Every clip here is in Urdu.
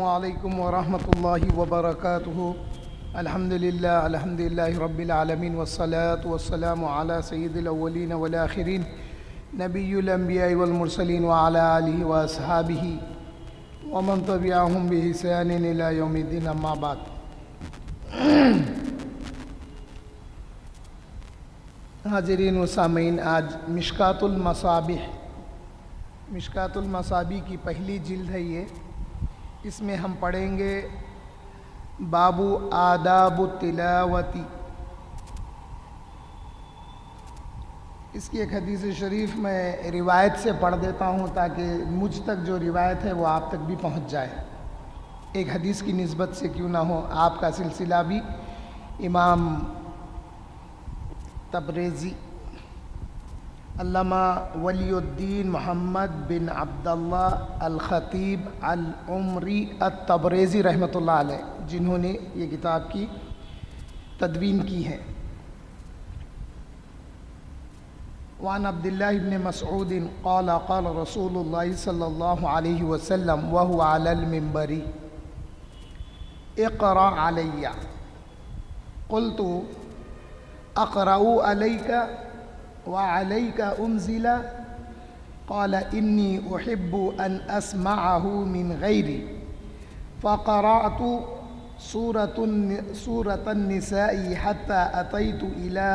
السلام علیکم ورحمۃ اللہ وبرکاتہ۔ الحمدللہ رب العالمین والصلاة والسلام علی سید الاولین والآخرین نبی الانبیاء والمرسلین وعلی آلہ واصحابہ ومن تبعہم بإحسان الی یوم الدین، اما بعد۔ حاضرین و سامعین، آج مشکوٰۃ المصابیح کی پہلی جلد ہے یہ۔ اس میں ہم پڑھیں گے باب آداب التلاوتی۔ اس کی ایک حدیث شریف میں روایت سے پڑھ دیتا ہوں تاکہ مجھ تک جو روایت ہے وہ آپ تک بھی پہنچ جائے۔ ایک حدیث کی نسبت سے کیوں نہ ہو، آپ کا سلسلہ بھی امام تبریزی علامہ ولی الدین محمد بن عبداللہ الخطیب العمری التبریزی رحمۃ اللہ علیہ، جنہوں نے یہ کتاب کی تدوین کی ہے۔ وعن عبداللہ بن مسعود قال قال رسول اللہ صلی اللہ علیہ وسلم وهو علی المنبر اقرأ علی، قلت اقرأ علیک وعليك أنزل؟ قال إني أحب أن أسمعه من غيري، فقرأت سورة النساء حتى أتيت إلى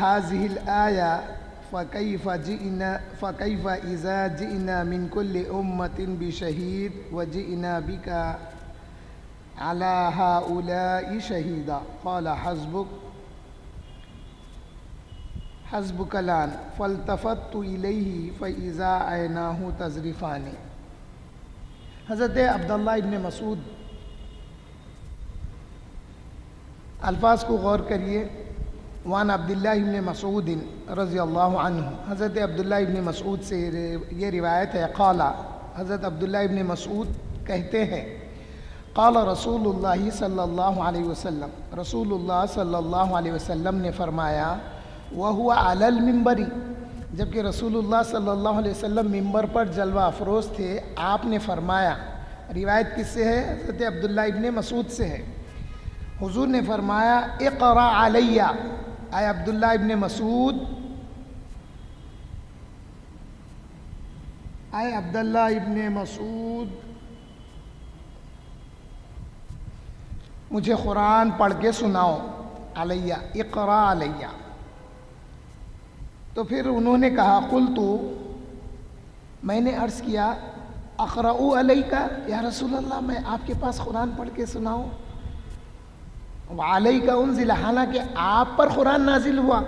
هذه الآية فكيف إذا جئنا من كل أمة بشهيد وجئنا بك على هؤلاء شهيدا؟ قال حسبك الآن، فالتفت إليه فإذا عيناه تذرفان۔ حضرت عبداللہ ابن مسعود، الفاظ کو غور کریے۔ وعن عبداللہ ابن مسعود رضی اللہ عنہ، حضرت عبداللہ ابن مسعود سے یہ روایت ہے۔ قال، حضرت عبداللہ ابن مسعود کہتے ہیں، قال رسول اللہ صلی اللہ علیہ وسلم، رسول اللہ صلی اللہ علیہ وسلم نے فرمایا، وَهُوَ عَلَى الْمِنْبَرِ، جبکہ رسول اللہ صلی اللہ علیہ وسلم ممبر پر جلوہ افروز تھے، آپ نے فرمایا۔ روایت کس سے ہے؟ حضرت عبداللہ ابن مسعود سے ہے۔ حضور نے فرمایا، اقرأ علیہ، اے عبداللہ ابن مسعود، اے عبداللہ ابن مسعود، مجھے قرآن پڑھ کے سناؤ۔ علیہ، اقرأ علیہ۔ تو پھر انہوں نے کہا، قلت، میں نے عرض کیا، اقرأ علیک یا رسول اللہ، میں آپ کے پاس قرآن پڑھ کے سناؤں؟ وعلیک انزل، حالانکہ آپ پر قرآن نازل ہوا۔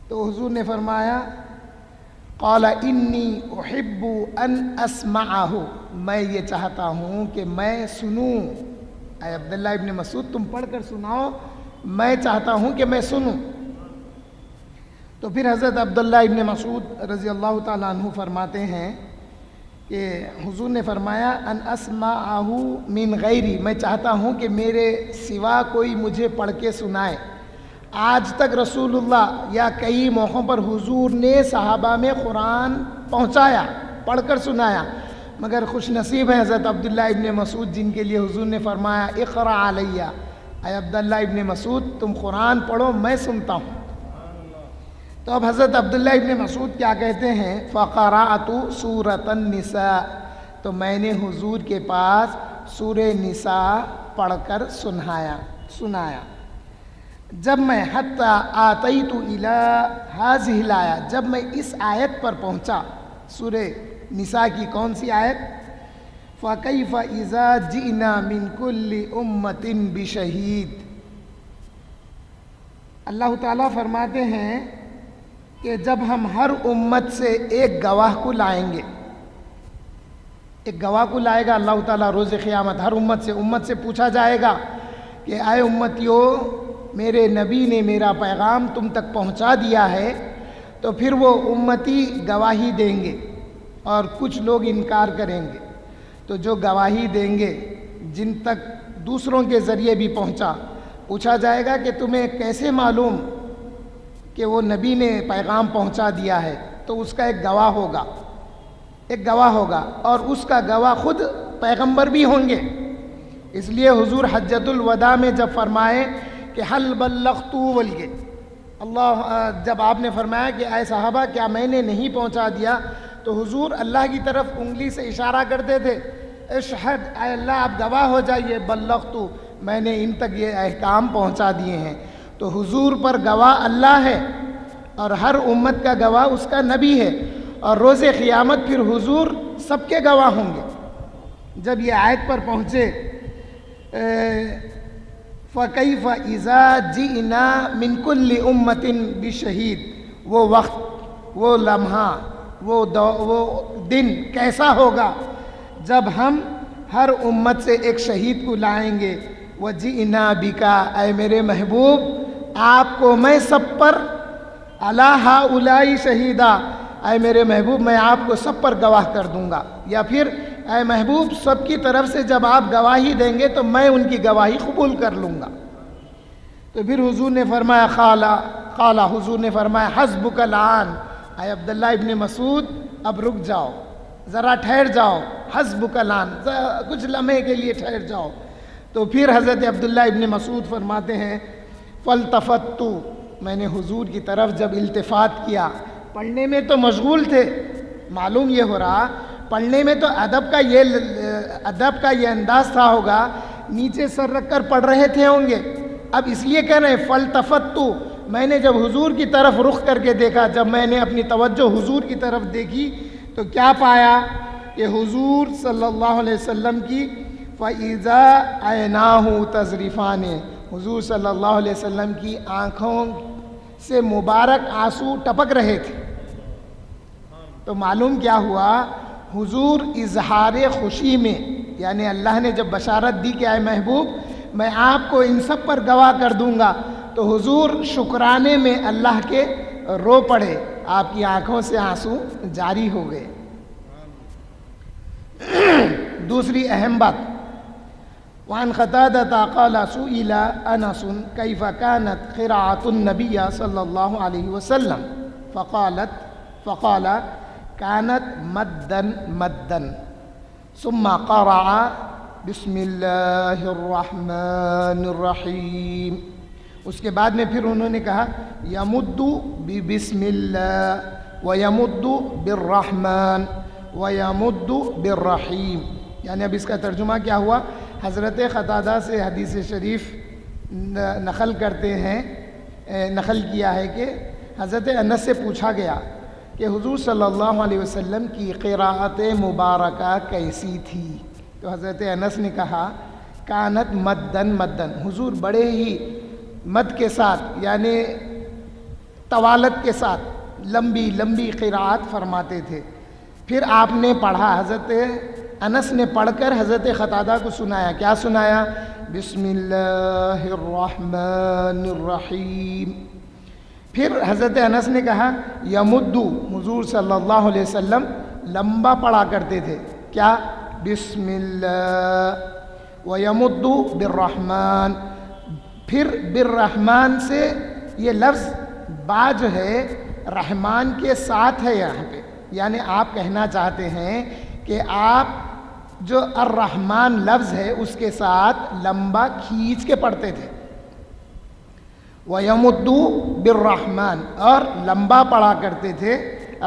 تو حضور نے فرمایا، قال انی احب ان اسمعہ، میں یہ چاہتا ہوں کہ میں سنوں۔ اے عبداللہ ابن مسعود، تم پڑھ کر سناؤ، میں چاہتا ہوں کہ میں سنوں۔ تو پھر حضرت عبداللہ ابن مسعود رضی اللہ تعالیٰ عنہ فرماتے ہیں کہ حضور نے فرمایا، ان اسمعہ من غیری، میں چاہتا ہوں کہ میرے سوا کوئی مجھے پڑھ کے سنائے۔ آج تک رسول اللہ یا کئی موقعوں پر حضور نے صحابہ میں قرآن پہنچایا، پڑھ کر سنایا، مگر خوش نصیب ہے حضرت عبداللہ ابن مسعود جن کے لیے حضور نے فرمایا، اقرأ علیہ، اے عبداللہ ابن مسعود تم قرآن پڑھو، میں سنتا ہوں۔ تو اب حضرت عبداللہ ابن مسعود کیا کہتے ہیں، فقرأت سورۃ النساء، تو میں نے حضور کے پاس سورہ نساء پڑھ کر سنایا۔ جب میں حتی آتیت الی ہذہ الآیہ، جب میں اس آیت پر پہنچا، سورہ نساء کی کون سی آیت؟ فَكَيْفَ إِذَا جِئْنَا مِنْ كُلِّ أُمَّةٍ بِشَهِيدٍ۔ اللہ تعالیٰ فرماتے ہیں کہ جب ہم ہر امت سے ایک گواہ کو لائیں گے، ایک گواہ کو لائے گا اللہ تعالیٰ روز قیامت، ہر امت سے پوچھا جائے گا کہ اے امتیو، میرے نبی نے میرا پیغام تم تک پہنچا دیا ہے۔ تو پھر وہ امتی گواہی دیں گے اور کچھ لوگ انکار کریں گے۔ تو جو گواہی دیں گے، جن تک دوسروں کے ذریعے بھی پہنچا، پوچھا جائے گا کہ تمہیں کیسے معلوم کہ وہ نبی نے پیغام پہنچا دیا ہے تو اس کا ایک گواہ ہوگا، ایک گواہ ہوگا، اور اس کا گواہ خود پیغمبر بھی ہوں گے۔ اس لیے حضور حجۃ الوداع میں جب فرمائے کہ حل بلغت بلگے جب آپ نے فرمایا کہ اے صحابہ کیا میں نے نہیں پہنچا دیا، تو حضور اللہ کی طرف انگلی سے اشارہ کرتے تھے، اشہد، اے اللہ آپ گواہ ہو جائیے، بلغت، میں نے ان تک یہ احکام پہنچا دیے ہیں۔ تو حضور پر گواہ اللہ ہے اور ہر امت کا گواہ اس کا نبی ہے، اور روز قیامت پھر حضور سب کے گواہ ہوں گے۔ جب یہ آیت پر پہنچے فَكَيْفَ إِذَا جِئْنَا مِنْ كُلِّ أُمَّةٍ بِشَهِيدٍ، وہ وقت، وہ لمحہ، وہ دن کیسا ہوگا جب ہم ہر امت سے ایک شہید کو لائیں گے۔ وَجِئْنَا بِكَ، اے میرے محبوب آپ کو میں سب پر، عَلَىٰ هَؤُلَاءِ شَهِيدًا، اے میرے محبوب میں آپ کو سب پر گواہ کر دوں گا، یا پھر اے محبوب سب کی طرف سے جب آپ گواہی دیں گے تو میں ان کی گواہی قبول کر لوں گا۔ تو پھر حضور نے فرمایا قال حضور نے فرمایا حسبک الآن، اے عبداللہ ابن مسعود اب رک جاؤ، ذرا ٹھہر جاؤ، حسبک الآن، کچھ لمحے کے لیے ٹھہر جاؤ۔ تو پھر حضرت عبداللہ ابن مسعود فرماتے ہیں فالتفت، میں نے حضور کی طرف جب التفات کیا، پڑھنے میں تو مشغول تھے، معلوم یہ ہو رہا پڑھنے میں تو ادب کا یہ انداز تھا ہوگا، نیچے سر رکھ کر پڑھ رہے تھے ہوں گے، اب اس لیے کہہ رہے ہیں فالتفت، میں نے جب حضور کی طرف رخ کر کے دیکھا، جب میں نے اپنی توجہ حضور کی طرف دیکھی تو کیا پایا کہ حضور صلی اللہ علیہ وسلم کی فَإِذَا عَيْنَاهُ تَذْرِفَانِ، حضور صلی اللہ علیہ وسلم کی آنکھوں سے مبارک آنسو ٹپک رہے تھے۔ تو معلوم کیا ہوا، حضور اظہار خوشی میں، یعنی اللہ نے جب بشارت دی کہ اے محبوب میں آپ کو ان سب پر گواہ کر دوں گا، تو حضور شکرانے میں اللہ کے رو پڑے، آپ کی آنکھوں سے آنسو جاری ہو گئے۔ دوسری اہم بات، وعن قتادہ قال سئل انس کیف كانت قراءة النبی صلی اللہ علیہ وسلم فقال كانت مدا ثم قرأ بسم اللہ الرحمن الرحیم، اس کے بعد میں پھر انہوں نے کہا یمد بسم اللہ ویمد بالرحمن ویمد بالرحیم، یعنی اب اس کا ترجمہ کیا ہوا، حضرت قتادہ سے حدیث شریف نقل کرتے ہیں، نقل کیا ہے کہ حضرت انس سے پوچھا گیا کہ حضور صلی اللہ علیہ وسلم کی قراءت مبارکہ کیسی تھی، تو حضرت انس نے کہا کانت مدن، حضور بڑے ہی مد کے ساتھ یعنی طوالت کے ساتھ لمبی قراءت فرماتے تھے۔ پھر آپ نے پڑھا، حضرت انس نے پڑھ کر حضرت قتادہ کو سنایا، کیا سنایا؟ بسم اللہ الرحمن الرحیم۔ پھر حضرت انس نے کہا یمدو، حضور صلی اللہ علیہ وسلم لمبا پڑھا کرتے تھے، کیا؟ بسم اللہ ویمدو بالرحمن۔ پھر بالرحمن سے یہ لفظ با جو ہے رحمان کے ساتھ ہے یہاں پہ، یعنی آپ کہنا چاہتے ہیں کہ آپ جو الرحمن لفظ ہے اس کے ساتھ لمبا کھینچ کے پڑھتے تھے، وَيَمُدُّ بِالرَّحْمَنِ، اور لمبا پڑھا کرتے تھے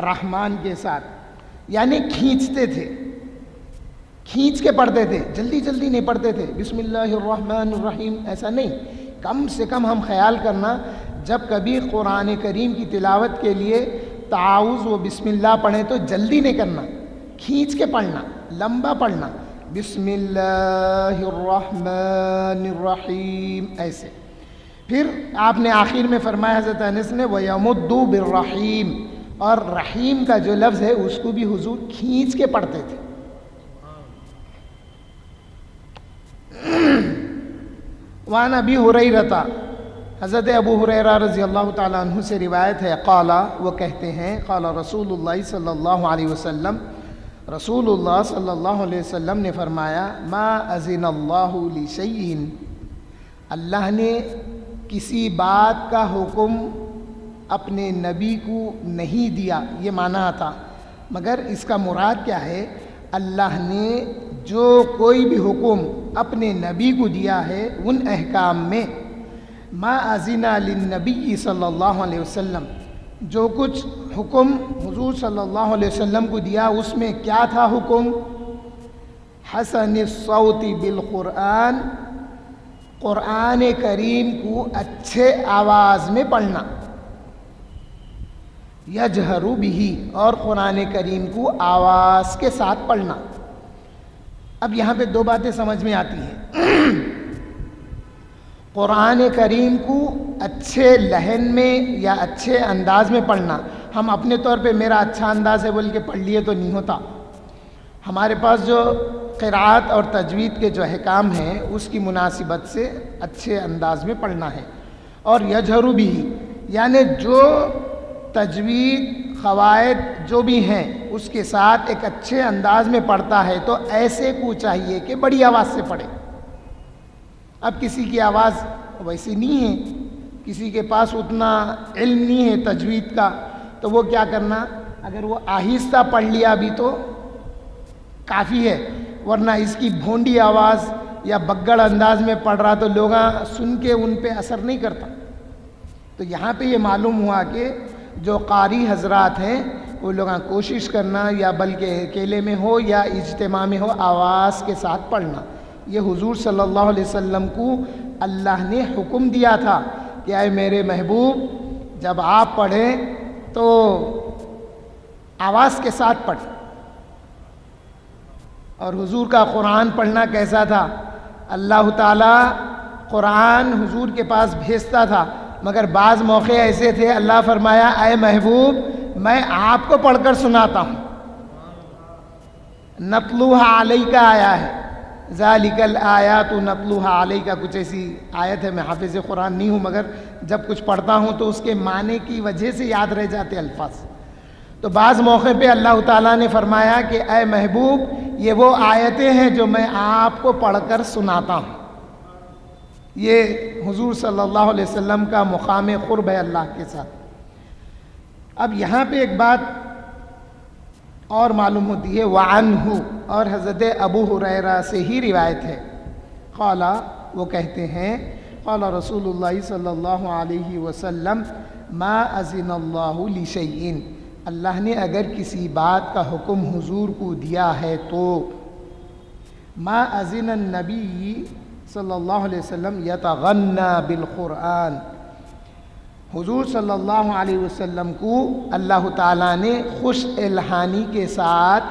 رحمان کے ساتھ، یعنی کھینچتے تھے، کھینچ کے پڑھتے تھے، جلدی نہیں پڑھتے تھے بسم اللہ الرحمن الرحیم، ایسا نہیں۔ کم سے کم ہم خیال کرنا، جب کبھی قرآن کریم کی تلاوت کے لیے تعاوذ و بسم اللہ پڑھیں تو جلدی نہیں کرنا، کھینچ کے پڑھنا، لمبا پڑھنا، بسم اللہ الرحمن الرحیم، ایسے۔ پھر آپ نے آخر میں فرمایا حضرت انس نے وَيَمُدُّ بِالرَّحِيمِ، اور رحیم کا جو لفظ ہے اس کو بھی حضور کھینچ کے پڑھتے تھے۔ وعن ابی ہریرہ، حضرت ابو ہریرہ رضی اللہ تعالیٰ عنہ سے روایت ہے، قال، وہ کہتے ہیں قال رسول اللہ صلی اللہ علیہ وسلم، رسول اللہ صلی اللہ علیہ وسلم نے فرمایا ما اذن اللہ لشیء، اللہ نے کسی بات کا حکم اپنے نبی کو نہیں دیا، یہ معنی تھا، مگر اس کا مراد کیا ہے؟ اللہ نے جو کوئی بھی حکم اپنے نبی کو دیا ہے ان احکام میں ما اذن للنبی صلی اللہ علیہ وسلم، جو کچھ حکم حضور صلی اللہ علیہ وسلم کو دیا اس میں کیا تھا حکم؟ حسن الصوت بالقرآن، قرآن کریم کو اچھے آواز میں پڑھنا، یجہر بہ، اور قرآن کریم کو آواز کے ساتھ پڑھنا۔ اب یہاں پہ دو باتیں سمجھ میں آتی ہیں۔ قرآن کریم کو اچھے لہن میں یا اچھے انداز میں پڑھنا، ہم اپنے طور پہ میرا اچھا انداز ہے بول کے پڑھ لیے تو نہیں ہوتا، ہمارے پاس جو قرأت اور تجوید کے جو احکام ہیں اس کی مناسبت سے اچھے انداز میں پڑھنا ہے۔ اور یجہر بہ، یعنی جو تجوید قواعد جو بھی ہیں اس کے ساتھ ایک اچھے انداز میں پڑھتا ہے تو ایسے کو چاہیے کہ بڑی آواز سے پڑھے۔ اب کسی کی آواز ویسی نہیں ہے، کسی کے پاس اتنا علم نہیں ہے تجوید کا، تو وہ کیا کرنا، اگر وہ آہستہ پڑھ لیا بھی تو کافی ہے، ورنہ اس کی بھونڈی آواز یا بگڑ انداز میں پڑھ رہا تو لوگ سن کے ان پہ اثر نہیں کرتا۔ تو یہاں پہ یہ معلوم ہوا کہ جو قاری حضرات ہیں وہ لوگ کوشش کرنا، یا بلکہ اکیلے میں ہو یا اجتماع میں ہو، آواز کے ساتھ پڑھنا۔ یہ حضور صلی اللہ علیہ وسلم کو اللہ نے حکم دیا تھا کہ اے میرے محبوب جب آپ پڑھیں تو آواز کے ساتھ پڑھیں۔ اور حضور کا قرآن پڑھنا کیسا تھا؟ اللہ تعالیٰ قرآن حضور کے پاس بھیجتا تھا، مگر بعض موقع ایسے تھے اللہ فرمایا اے محبوب میں آپ کو پڑھ کر سناتا ہوں، نتلوہا علیکا آیا ہے، ذالک الآیات نتلوہا علیکا، کچھ ایسی آیت ہے، میں حافظ قرآن نہیں ہوں مگر جب کچھ پڑھتا ہوں تو اس کے معنی کی وجہ سے یاد رہ جاتے الفاظ۔ تو بعض موقع پہ اللہ تعالیٰ نے فرمایا کہ اے محبوب یہ وہ آیتیں ہیں جو میں آپ کو پڑھ کر سناتا ہوں۔ یہ حضور صلی اللہ علیہ وسلم کا مقام قرب ہے اللہ کے ساتھ۔ اب یہاں پہ ایک بات اور معلوم ہوتی ہے، وعنہ، اور حضرت ابو ہریرہ سے ہی روایت ہے، قال، وہ کہتے ہیں قال رسول اللہ صلی اللہ علیہ وسلم ما اذن اللہ لشیء، اللہ نے اگر کسی بات کا حکم حضور کو دیا ہے تو ما اذن النبی صلی اللہ علیہ وسلم یتغنى بالقرآن، حضور صلی اللہ علیہ وسلم کو اللہ تعالیٰ نے خوش الحانی کے ساتھ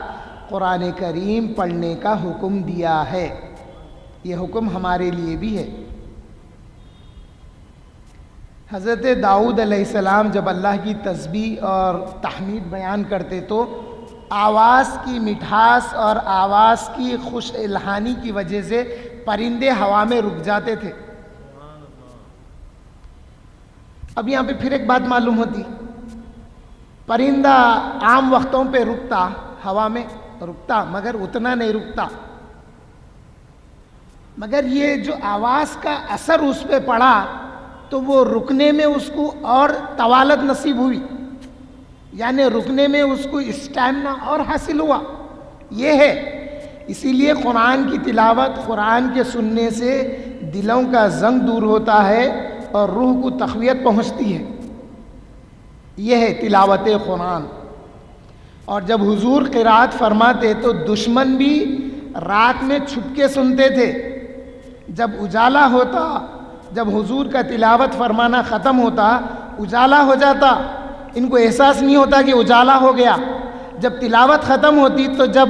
قرآن کریم پڑھنے کا حکم دیا ہے۔ یہ حکم ہمارے لیے بھی ہے۔ حضرت داؤد علیہ السلام جب اللہ کی تسبیح اور تحمید بیان کرتے تو آواز کی مٹھاس اور آواز کی خوش الحانی کی وجہ سے پرندے ہوا میں رک جاتے تھے۔ اب یہاں پہ پھر ایک بات معلوم ہوتی، پرندہ عام وقتوں پہ رکتا، ہوا میں رکتا مگر اتنا نہیں رکتا، مگر یہ جو آواز کا اثر اس پہ پڑا تو وہ رکنے میں اس کو اور طوالت نصیب ہوئی، یعنی رکنے میں اس کو اسٹیمنا اور حاصل ہوا۔ یہ ہے اسی لیے قرآن کی تلاوت، قرآن کے سننے سے دلوں کا زنگ دور ہوتا ہے اور روح کو تقویت پہنچتی ہے۔ یہ ہے تلاوت قرآن۔ اور جب حضور قرأت فرماتے تو دشمن بھی رات میں چھپ کے سنتے تھے، جب اجالا ہوتا، جب حضور کا تلاوت فرمانا ختم ہوتا اجالا ہو جاتا، ان کو احساس نہیں ہوتا کہ اجالا ہو گیا، جب تلاوت ختم ہوتی تو جب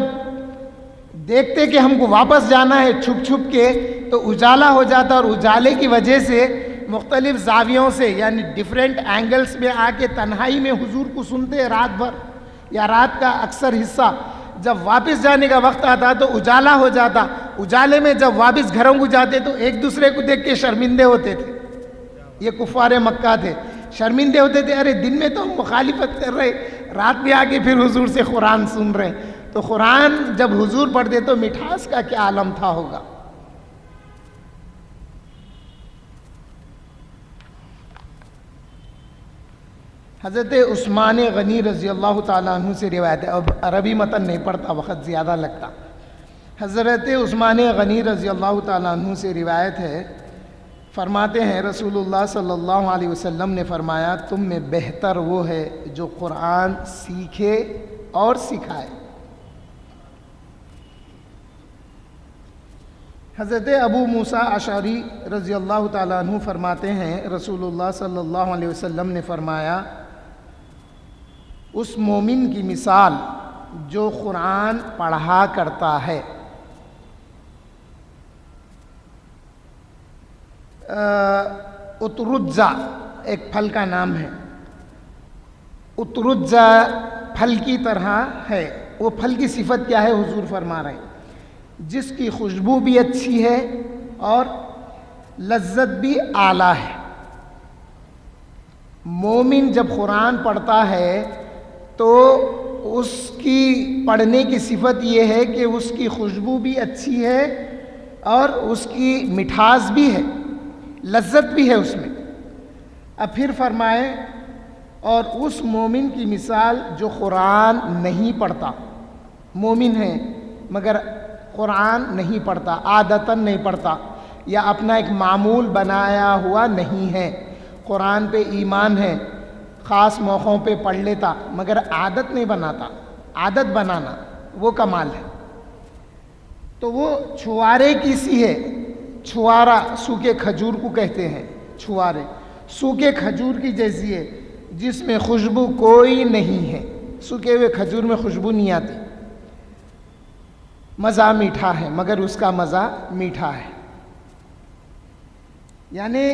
دیکھتے کہ ہم کو واپس جانا ہے چھپ چھپ کے تو اجالا ہو جاتا، اور اجالے کی وجہ سے مختلف زاویوں سے یعنی ڈیفرنٹ اینگلز میں آ کے تنہائی میں حضور کو سنتے رات بھر یا رات کا اکثر حصہ، جب واپس جانے کا وقت آتا تو اجالا ہو جاتا، اجالے میں جب واپس گھروں کو جاتے تو ایک دوسرے کو دیکھ کے شرمندے ہوتے تھے۔ یہ کفار مکہ تھے، شرمندے ہوتے تھے، ارے دن میں تو ہم مخالفت کر رہے، رات میں آ کے پھر حضور سے قرآن سن رہے، تو قرآن جب حضور پڑھتے تو مٹھاس کا کیا عالم تھا ہوگا۔ حضرت عثمان غنی رضی اللہ تعالیٰ عنہ سے روایت ہے. اب عربی متن نہیں پڑھتا، وقت زیادہ لگتا. حضرت عثمان غنی رضی اللہ تعالیٰ عنہ سے روایت ہے، فرماتے ہیں رسول اللہ صلی اللہ علیہ وسلم نے فرمایا تم میں بہتر وہ ہے جو قرآن سیکھے اور سکھائے. حضرت ابو موسیٰ اشعری رضی اللہ تعالیٰ عنہ فرماتے ہیں رسول اللہ صلی اللہ علیہ وسلم نے فرمایا اس مومن کی مثال جو قرآن پڑھا کرتا ہے. اترجا ایک پھل کا نام ہے. اترجا پھل کی طرح ہے. وہ پھل کی صفت کیا ہے؟ حضور فرما رہے ہیں جس کی خوشبو بھی اچھی ہے اور لذت بھی اعلیٰ ہے. مومن جب قرآن پڑھتا ہے تو اس کی پڑھنے کی صفت یہ ہے کہ اس کی خوشبو بھی اچھی ہے اور اس کی مٹھاس بھی ہے، لذت بھی ہے اس میں. اب پھر فرمائے اور اس مومن کی مثال جو قرآن نہیں پڑھتا. مومن ہے مگر قرآن نہیں پڑھتا، عادتاً نہیں پڑھتا یا اپنا ایک معمول بنایا ہوا نہیں ہے. قرآن پہ ایمان ہے، خاص موقعوں پہ پڑھ لیتا مگر عادت نہیں بناتا. عادت بنانا وہ کمال ہے. تو وہ چھوارے کی سی ہے. چھوارا سوکھے کھجور کو کہتے ہیں. چھوارے سوکھے کھجور کی جیسی ہے جس میں خوشبو کوئی نہیں ہے. سوکھے ہوئے کھجور میں خوشبو نہیں آتی. مزہ میٹھا ہے مگر اس کا مزہ میٹھا ہے. یعنی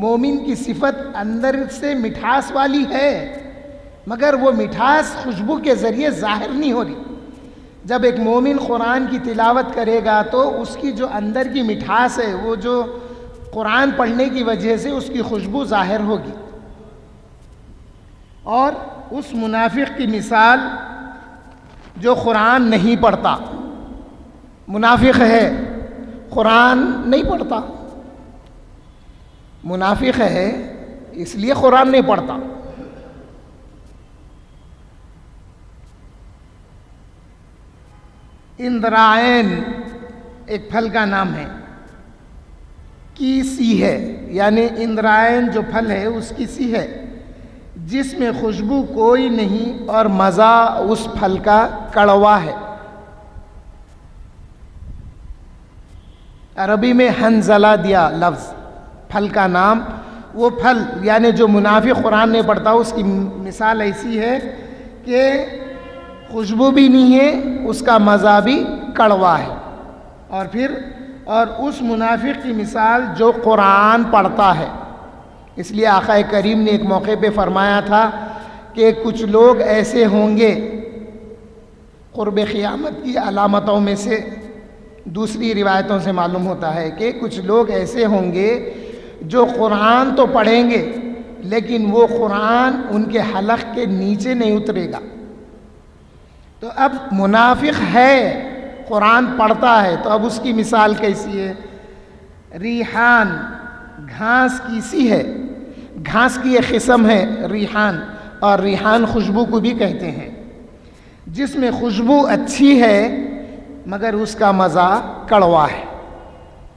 مومن کی صفت اندر سے مٹھاس والی ہے مگر وہ مٹھاس خوشبو کے ذریعے ظاہر نہیں ہو رہی. جب ایک مومن قرآن کی تلاوت کرے گا تو اس کی جو اندر کی مٹھاس ہے وہ جو قرآن پڑھنے کی وجہ سے اس کی خوشبو ظاہر ہوگی. اور اس منافق کی مثال جو قرآن نہیں پڑھتا. منافق ہے قرآن نہیں پڑھتا، منافق ہے اس لیے قرآن نہیں پڑھتا. اندرائن ایک پھل کا نام ہے. کی سی ہے یعنی اندرائن جو پھل ہے اس کی سی ہے جس میں خوشبو کوئی نہیں اور مزہ اس پھل کا کڑوا ہے. عربی میں حنظلہ دیا لفظ پھل کا نام. وہ پھل یعنی جو منافق قرآن نہیں پڑھتا اس کی مثال ایسی ہے کہ خوشبو بھی نہیں ہے، اس کا مزہ بھی کڑوا ہے. اور اس منافق کی مثال جو قرآن پڑھتا ہے. اس لیے آقا کریم نے ایک موقع پہ فرمایا تھا کہ کچھ لوگ ایسے ہوں گے، قرب قیامت کی علامتوں میں سے دوسری روایتوں سے معلوم ہوتا ہے کہ کچھ لوگ ایسے ہوں گے جو قرآن تو پڑھیں گے لیکن وہ قرآن ان کے حلق کے نیچے نہیں اترے گا. تو اب منافق ہے قرآن پڑھتا ہے تو اب اس کی مثال کیسی ہے؟ ریحان گھاس کی سی ہے. گھاس کی ایک قسم ہے ریحان، اور ریحان خوشبو کو بھی کہتے ہیں جس میں خوشبو اچھی ہے مگر اس کا مزہ کڑوا ہے.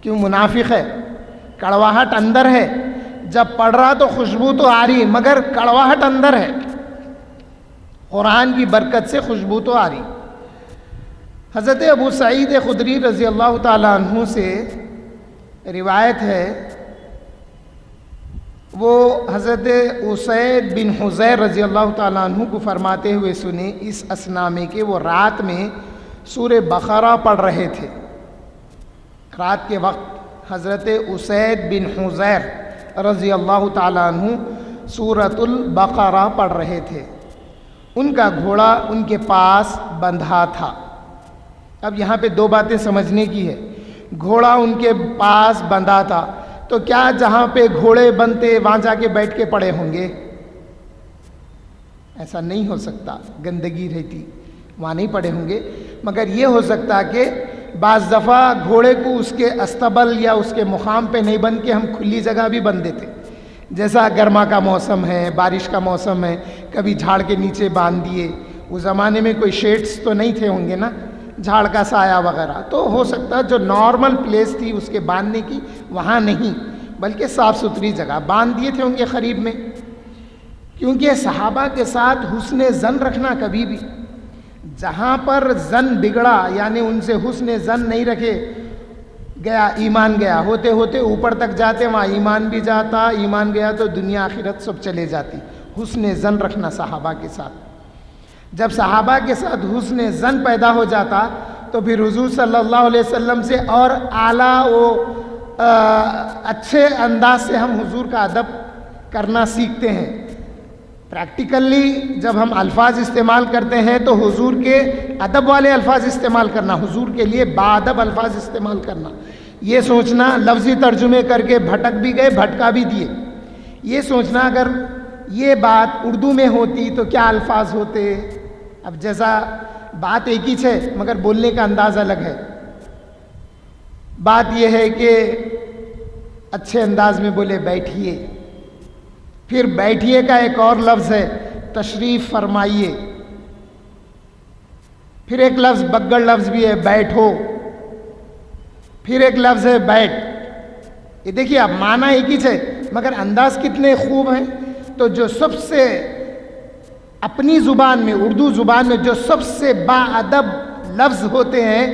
کیوں؟ منافق ہے، کڑواہٹ اندر ہے. جب پڑھ رہا تو خوشبو تو آ رہی مگر کڑواہٹ اندر ہے. قرآن کی برکت سے خوشبو تو آ رہی. حضرت ابو سعید خدری رضی اللہ تعالیٰ عنہ سے روایت ہے، وہ حضرت اسید بن حضیر رضی اللہ تعالیٰ عنہ کو فرماتے ہوئے سنے اس اثنا میں کہ وہ رات میں سورہ بقرہ پڑھ رہے تھے. رات کے وقت حضرت اسید بن حضیر رضی اللہ تعالیٰ عنہ سورۃ البقرہ پڑھ رہے تھے. ان کا گھوڑا ان کے پاس بندھا تھا. اب یہاں پہ دو باتیں سمجھنے کی ہے. گھوڑا ان کے پاس بندھا تھا تو کیا جہاں پہ گھوڑے بندھتے وہاں جا کے بیٹھ کے پڑے ہوں گے؟ ایسا نہیں ہو سکتا، گندگی رہتی وہاں نہیں پڑے ہوں گے. مگر یہ ہو سکتا کہ بعض دفعہ گھوڑے کو اس کے استبل یا اس کے مقام پہ نہیں بندھ کے ہم کھلی جگہ بھی بندھ دیتے. جیسا گرما کا موسم ہے، بارش کا موسم ہے، کبھی جھاڑ کے نیچے باندھ دیے. اس زمانے میں کوئی شیڈس تو نہیں تھے ہوں گے نا، جھاڑ کا سایہ وغیرہ، تو ہو سکتا ہے جو نارمل پلیس تھی اس کے باندھنے کی وہاں نہیں بلکہ صاف ستھری جگہ باندھ دیے تھے ان کے قریب میں. کیونکہ صحابہ کے ساتھ حسن ظن رکھنا کبھی بھی، جہاں پر ظن بگڑا یعنی ان سے حسن ظن نہیں رکھے گیا، ایمان گیا، ہوتے ہوتے اوپر تک جاتے، وہاں ایمان بھی جاتا، ایمان گیا تو دنیا آخرت سب چلے جاتی. حسن ظن رکھنا صحابہ کے ساتھ. جب صحابہ کے ساتھ حسن ظن پیدا ہو جاتا تو پھر حضور صلی اللہ علیہ وسلم سے اور اعلیٰ و اچھے انداز سے ہم حضور کا ادب کرنا سیکھتے ہیں. پریکٹیکلی جب ہم الفاظ استعمال کرتے ہیں تو حضور کے ادب والے الفاظ استعمال کرنا، حضور کے لیے باادب الفاظ استعمال کرنا. یہ سوچنا لفظی ترجمے کر کے بھٹک بھی گئے، بھٹکا بھی دیے. یہ سوچنا اگر یہ بات اردو میں ہوتی تو کیا الفاظ ہوتے. اب جیسا بات ایک ہی ہے مگر بولنے کا انداز الگ ہے. بات یہ ہے کہ اچھے انداز میں بولے بیٹھیے، پھر بیٹھیے کا ایک اور لفظ ہے تشریف فرمائیے، پھر ایک لفظ بگڑ لفظ بھی ہے بیٹھو، پھر ایک لفظ ہے بیٹھ. یہ دیکھیے اب معنی ایک ہی ہے مگر انداز کتنے خوب ہیں. تو جو سب سے اپنی زبان میں، اردو زبان میں جو سب سے با ادب لفظ ہوتے ہیں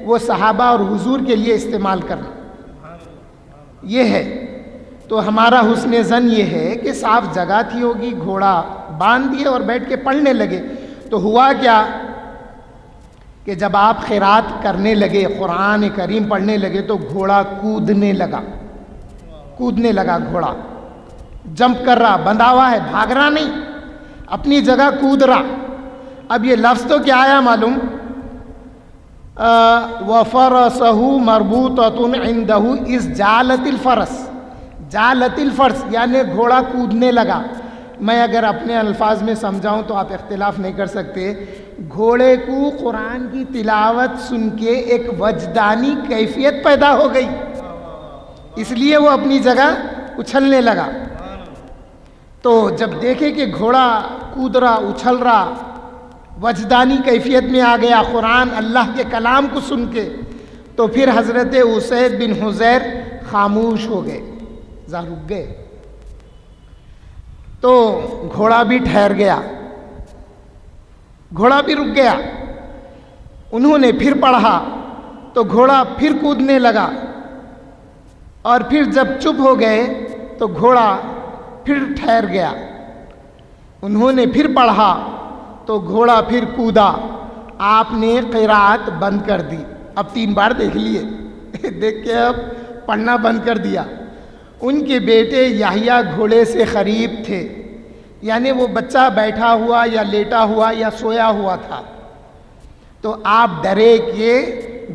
وہ صحابہ اور حضور کے لیے استعمال کرنا یہ ہے. تو ہمارا حسن ظن یہ ہے کہ صاف جگہ تھی ہوگی، گھوڑا باندھ دیے اور بیٹھ کے پڑھنے لگے. تو ہوا کیا کہ جب آپ قرات کرنے لگے، قرآن کریم پڑھنے لگے تو گھوڑا کودنے لگا گھوڑا جمپ کر رہا، بندھا ہوا ہے، بھاگ رہا نہیں، اپنی جگہ کود رہا. اب یہ لفظ تو کیا آیا معلوم، وَفَرَسَهُ مَرْبُوطَةٌ عِنْدَهُ إِذْ جَالَتِ الْفَرَسِ، جالت الفرس یعنی گھوڑا کودنے لگا. میں اگر اپنے الفاظ میں سمجھاؤں تو آپ اختلاف نہیں کر سکتے. گھوڑے کو قرآن کی تلاوت سن کے ایک وجدانی کیفیت پیدا ہو گئی، اس لیے وہ اپنی جگہ اچھلنے لگا. تو جب دیکھے کہ گھوڑا کود رہا، اچھل رہا، وجدانی کیفیت میں آ گیا قرآن اللہ کے کلام کو سن کے، تو پھر حضرت اسید بن حضیر خاموش ہو گئے، رک گئے. تو گھوڑا بھی ٹھہر گیا، گھوڑا بھی رک گیا. انہوں نے پھر پڑھا تو گھوڑا پھر کودنے لگا، اور پھر جب چپ ہو گئے تو گھوڑا پھر ٹھہر گیا. انہوں نے پھر پڑھا تو گھوڑا پھر کودا. آپ نے قرات بند کر دی. اب 3 بار دیکھ لیے دیکھ کے اب پڑھنا بند کر دیا. ان کے بیٹے یحییٰ گھوڑے سے قریب تھے، یعنی وہ بچہ بیٹھا ہوا یا لیٹا ہوا یا سویا ہوا تھا. تو آپ ڈرے کہ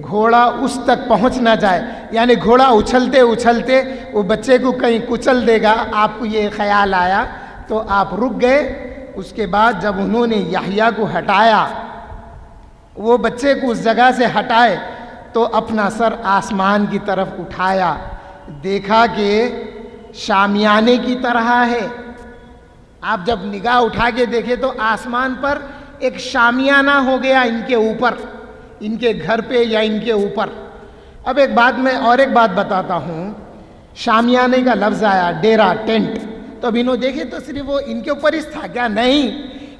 گھوڑا اس تک پہنچ نہ جائے، یعنی گھوڑا اچھلتے اچھلتے وہ بچے کو کہیں کچل دے گا. آپ کو یہ خیال آیا تو آپ رک گئے. اس کے بعد جب انہوں نے یحییٰ کو ہٹایا، وہ بچے کو اس جگہ سے ہٹائے، تو اپنا سر آسمان کی طرف اٹھایا، دیکھا کہ شامیانے کی طرح ہے. آپ جب نگاہ اٹھا کے دیکھے تو آسمان پر ایک شامیانہ ہو گیا ان کے اوپر، ان کے گھر پہ یا ان کے اوپر. اب ایک بات بتاتا ہوں. شامیانے کا لفظ آیا، ڈیرا، ٹینٹ. تو اب انہوں دیکھے تو صرف وہ ان کے اوپر ہی تھا کیا؟ نہیں،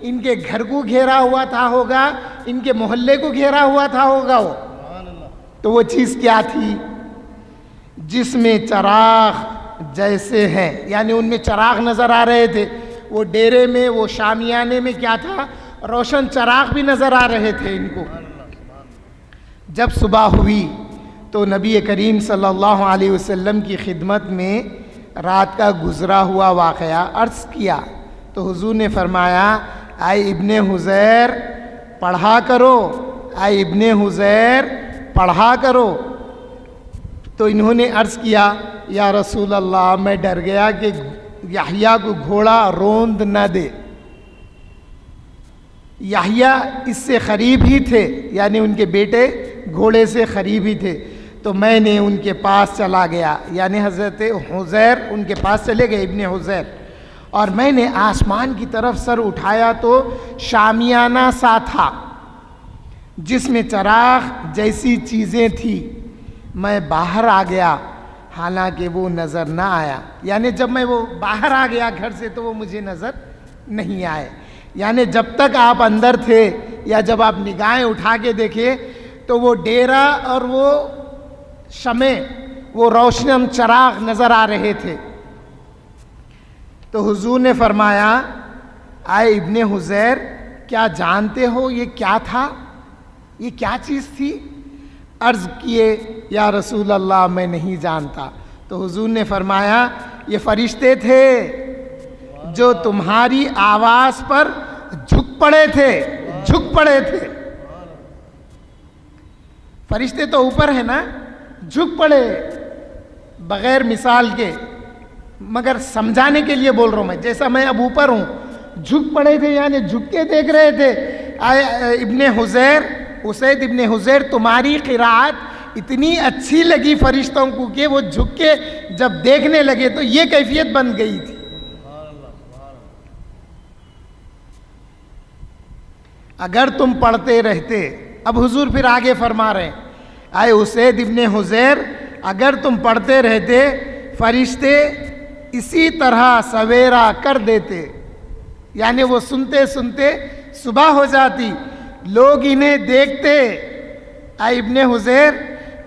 ان کے گھر کو گھیرا ہوا تھا ہوگا، ان کے محلے کو گھیرا ہوا تھا ہوگا وہ. تو وہ چیز کیا تھی؟ جس میں چراغ جیسے ہیں، یعنی ان میں چراغ نظر آ رہے تھے. وہ ڈیرے میں، وہ شامیانے میں کیا تھا؟ روشن چراغ بھی نظر آ رہے تھے ان کو. جب صبح ہوئی تو نبی کریم صلی اللہ علیہ وسلم کی خدمت میں رات کا گزرا ہوا واقعہ عرض کیا. تو حضور نے فرمایا، اے ابن حذیر پڑھا کرو، اے ابن حذیر پڑھا کرو. تو انہوں نے عرض کیا، یا رسول اللہ میں ڈر گیا کہ یحییٰ کو گھوڑا روند نہ دے. یحییٰ اس سے قریب ہی تھے، یعنی ان کے بیٹے گھوڑے سے قریب ہی تھے. تو میں نے ان کے پاس چلا گیا، یعنی حضرت حذیر ان کے پاس چلے گئے، ابن حذیر، اور میں نے آسمان کی طرف سر اٹھایا تو شامیانہ سا تھا جس میں چراغ جیسی چیزیں تھیں۔ میں باہر آ گیا حالانکہ وہ نظر نہ آیا، یعنی جب میں وہ باہر آ گیا گھر سے تو وہ مجھے نظر نہیں آئے، یعنی جب تک آپ اندر تھے یا جب آپ نگاہیں اٹھا کے دیکھے تو وہ ڈیرا اور وہ شمع، وہ روشن چراغ نظر آ رہے تھے۔ تو حضور نے فرمایا، آئے ابن حذیر، کیا جانتے ہو یہ کیا تھا، یہ کیا چیز تھی؟ عرض کیے، یا رسول اللہ میں نہیں جانتا۔ تو حضور نے فرمایا، یہ فرشتے تھے جو تمہاری آواز پر جھک پڑے تھے، جھک پڑے تھے۔ فرشتے تو اوپر ہیں نا، جھک پڑے بغیر مثال کے، مگر سمجھانے کے لیے بول رہا ہوں میں، جیسا میں اب اوپر ہوں، جھک پڑے تھے یعنی جھک کے دیکھ رہے تھے۔ ابن حذیر، اسید ابن حذیر، تمہاری قرات اتنی اچھی لگی فرشتوں کو کہ وہ جھک کے جب دیکھنے لگے تو یہ کیفیت بن گئی تھی۔ اگر تم پڑھتے رہتے، اب حضور پھر آگے فرما رہے ہیں، آئے اسید ابن حذیر، اگر تم پڑھتے رہتے فرشتے اسی طرح سویرا کر دیتے، یعنی وہ سنتے سنتے صبح ہو جاتی، لوگ انہیں دیکھتے۔ آئے ابن حذیر،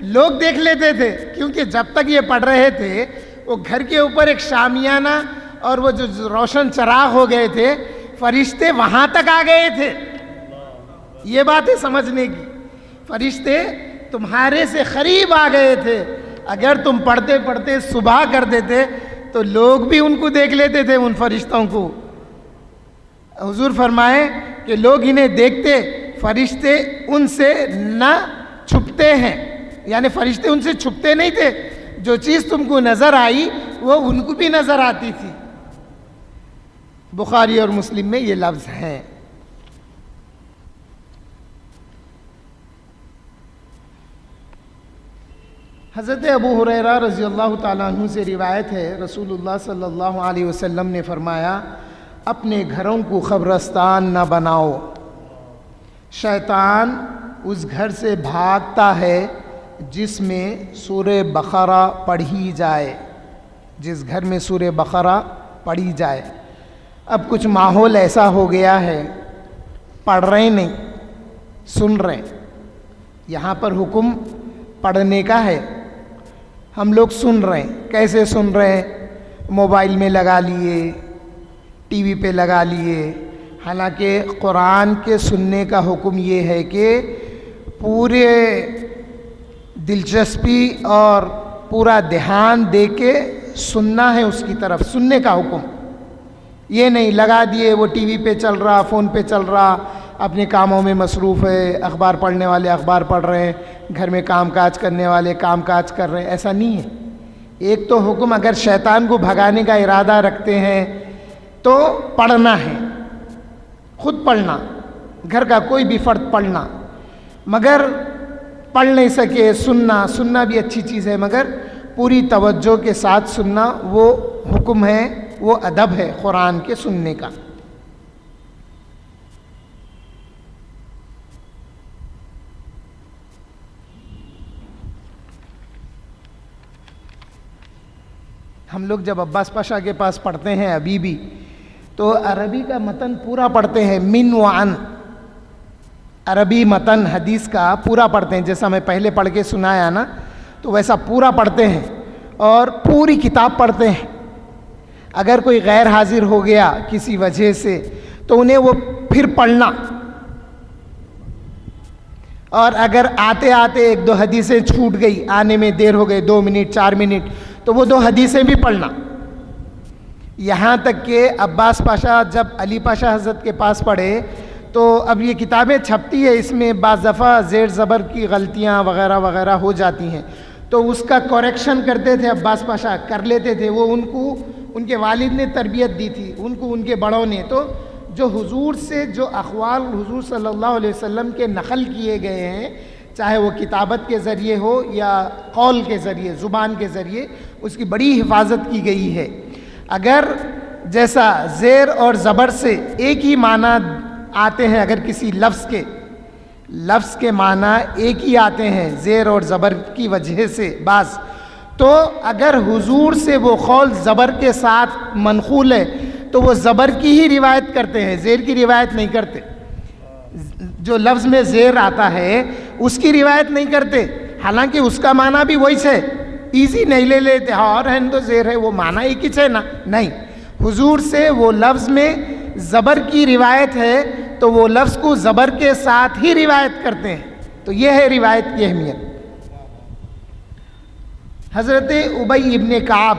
لوگ دیکھ لیتے تھے، کیونکہ جب تک یہ پڑھ رہے تھے وہ گھر کے اوپر ایک شامیانہ اور وہ جو روشن چراغ ہو گئے تھے، فرشتے وہاں تک آ گئے تھے۔ یہ بات ہے سمجھنے کی، فرشتے تمہارے سے قریب آ گئے تھے۔ اگر تم پڑھتے پڑھتے صبح کر دیتے تو لوگ بھی ان کو دیکھ لیتے تھے، ان فرشتوں کو۔ حضور فرمائے کہ لوگ انہیں دیکھتے، فرشتے ان سے نہ چھپتے ہیں، یعنی فرشتے ان سے چھپتے نہیں تھے، جو چیز تم کو نظر آئی وہ ان کو بھی نظر آتی تھی۔ بخاری اور مسلم میں یہ لفظ ہیں۔ حضرت ابو ہریرہ رضی اللہ تعالیٰ عنہ سے روایت ہے، رسول اللہ صلی اللہ علیہ وسلم نے فرمایا، اپنے گھروں کو قبرستان نہ بناؤ، شیطان اس گھر سے بھاگتا ہے جس میں سورہ بقرہ پڑھی جائے، جس گھر میں سورہ بقرہ پڑھی جائے۔ اب کچھ ماحول ایسا ہو گیا ہے، پڑھ رہے نہیں، سن رہے۔ یہاں پر حکم پڑھنے کا ہے، ہم لوگ سن رہے ہیں۔ کیسے سن رہے ہیں؟ موبائل میں لگا لیے، ٹی وی پہ لگا لیے۔ حالانکہ قرآن کے سننے کا حکم یہ ہے کہ پورے دلچسپی اور پورا دھیان دے کے سننا ہے، اس کی طرف سننے کا حکم۔ یہ نہیں لگا دیے، وہ ٹی وی پہ چل رہا، فون پہ چل رہا، اپنے کاموں میں مصروف ہے، اخبار پڑھنے والے اخبار پڑھ رہے ہیں، گھر میں کام کاج کرنے والے کام کاج کر رہے ہیں۔ ایسا نہیں ہے۔ ایک تو حکم، اگر شیطان کو بھگانے کا ارادہ رکھتے ہیں تو پڑھنا ہے، خود پڑھنا، گھر کا کوئی بھی فرد پڑھنا، مگر پڑھ نہیں سکے سننا بھی اچھی چیز ہے، مگر پوری توجہ کے ساتھ سننا وہ حکم ہے، وہ ادب ہے قرآن کے سننے کا۔ ہم لوگ جب عباس پاشا کے پاس پڑھتے ہیں ابھی بھی، تو عربی کا متن پورا پڑھتے ہیں، من و عن، عربی متن حدیث کا پورا پڑھتے ہیں، جیسا میں پہلے پڑھ کے سنایا نا، تو ویسا پورا پڑھتے ہیں اور پوری کتاب پڑھتے ہیں۔ اگر کوئی غیر حاضر ہو گیا کسی وجہ سے تو انہیں وہ پھر پڑھنا، اور اگر آتے آتے ایک دو حدیثیں چھوٹ گئی، آنے میں دیر ہو گئی 2 منٹ 4 منٹ، تو وہ 2 حدیثیں بھی پڑھنا۔ یہاں تک کہ عباس پاشا جب علی پاشا حضرت کے پاس پڑھے تو اب یہ کتابیں چھپتی ہے، اس میں بعض دفعہ زیر زبر کی غلطیاں وغیرہ وغیرہ ہو جاتی ہیں، تو اس کا کریکشن کرتے تھے عباس پاشا، کر لیتے تھے۔ وہ ان کو ان کے والد نے تربیت دی تھی، ان کو ان کے بڑوں نے، تو جو حضور سے جو اقوال حضور صلی اللہ علیہ وسلم کے نقل کیے گئے ہیں، چاہے وہ کتابت کے ذریعے ہو یا قول کے ذریعے، زبان کے ذریعے اس کی بڑی حفاظت کی گئی ہے۔ اگر جیسا زیر اور زبر سے ایک ہی معنی آتے ہیں، اگر کسی لفظ کے معنی ایک ہی آتے ہیں زیر اور زبر کی وجہ سے بعض، تو اگر حضور سے وہ قول زبر کے ساتھ منقول ہے تو وہ زبر کی ہی روایت کرتے ہیں، زیر کی روایت نہیں کرتے۔ جو لفظ میں زیر آتا ہے اس کی روایت نہیں کرتے، حالانکہ اس کا معنی بھی وہی ہے، ایزی نہیں لے لیتے، ہاں اور ہے تو زیر ہے، وہ معنی ایک ہی ہے نا، نہیں، حضور سے وہ لفظ میں زبر کی روایت ہے تو وہ لفظ کو زبر کے ساتھ ہی روایت کرتے ہیں۔ تو یہ ہے روایت کی اہمیت۔ حضرت ابی ابن کعب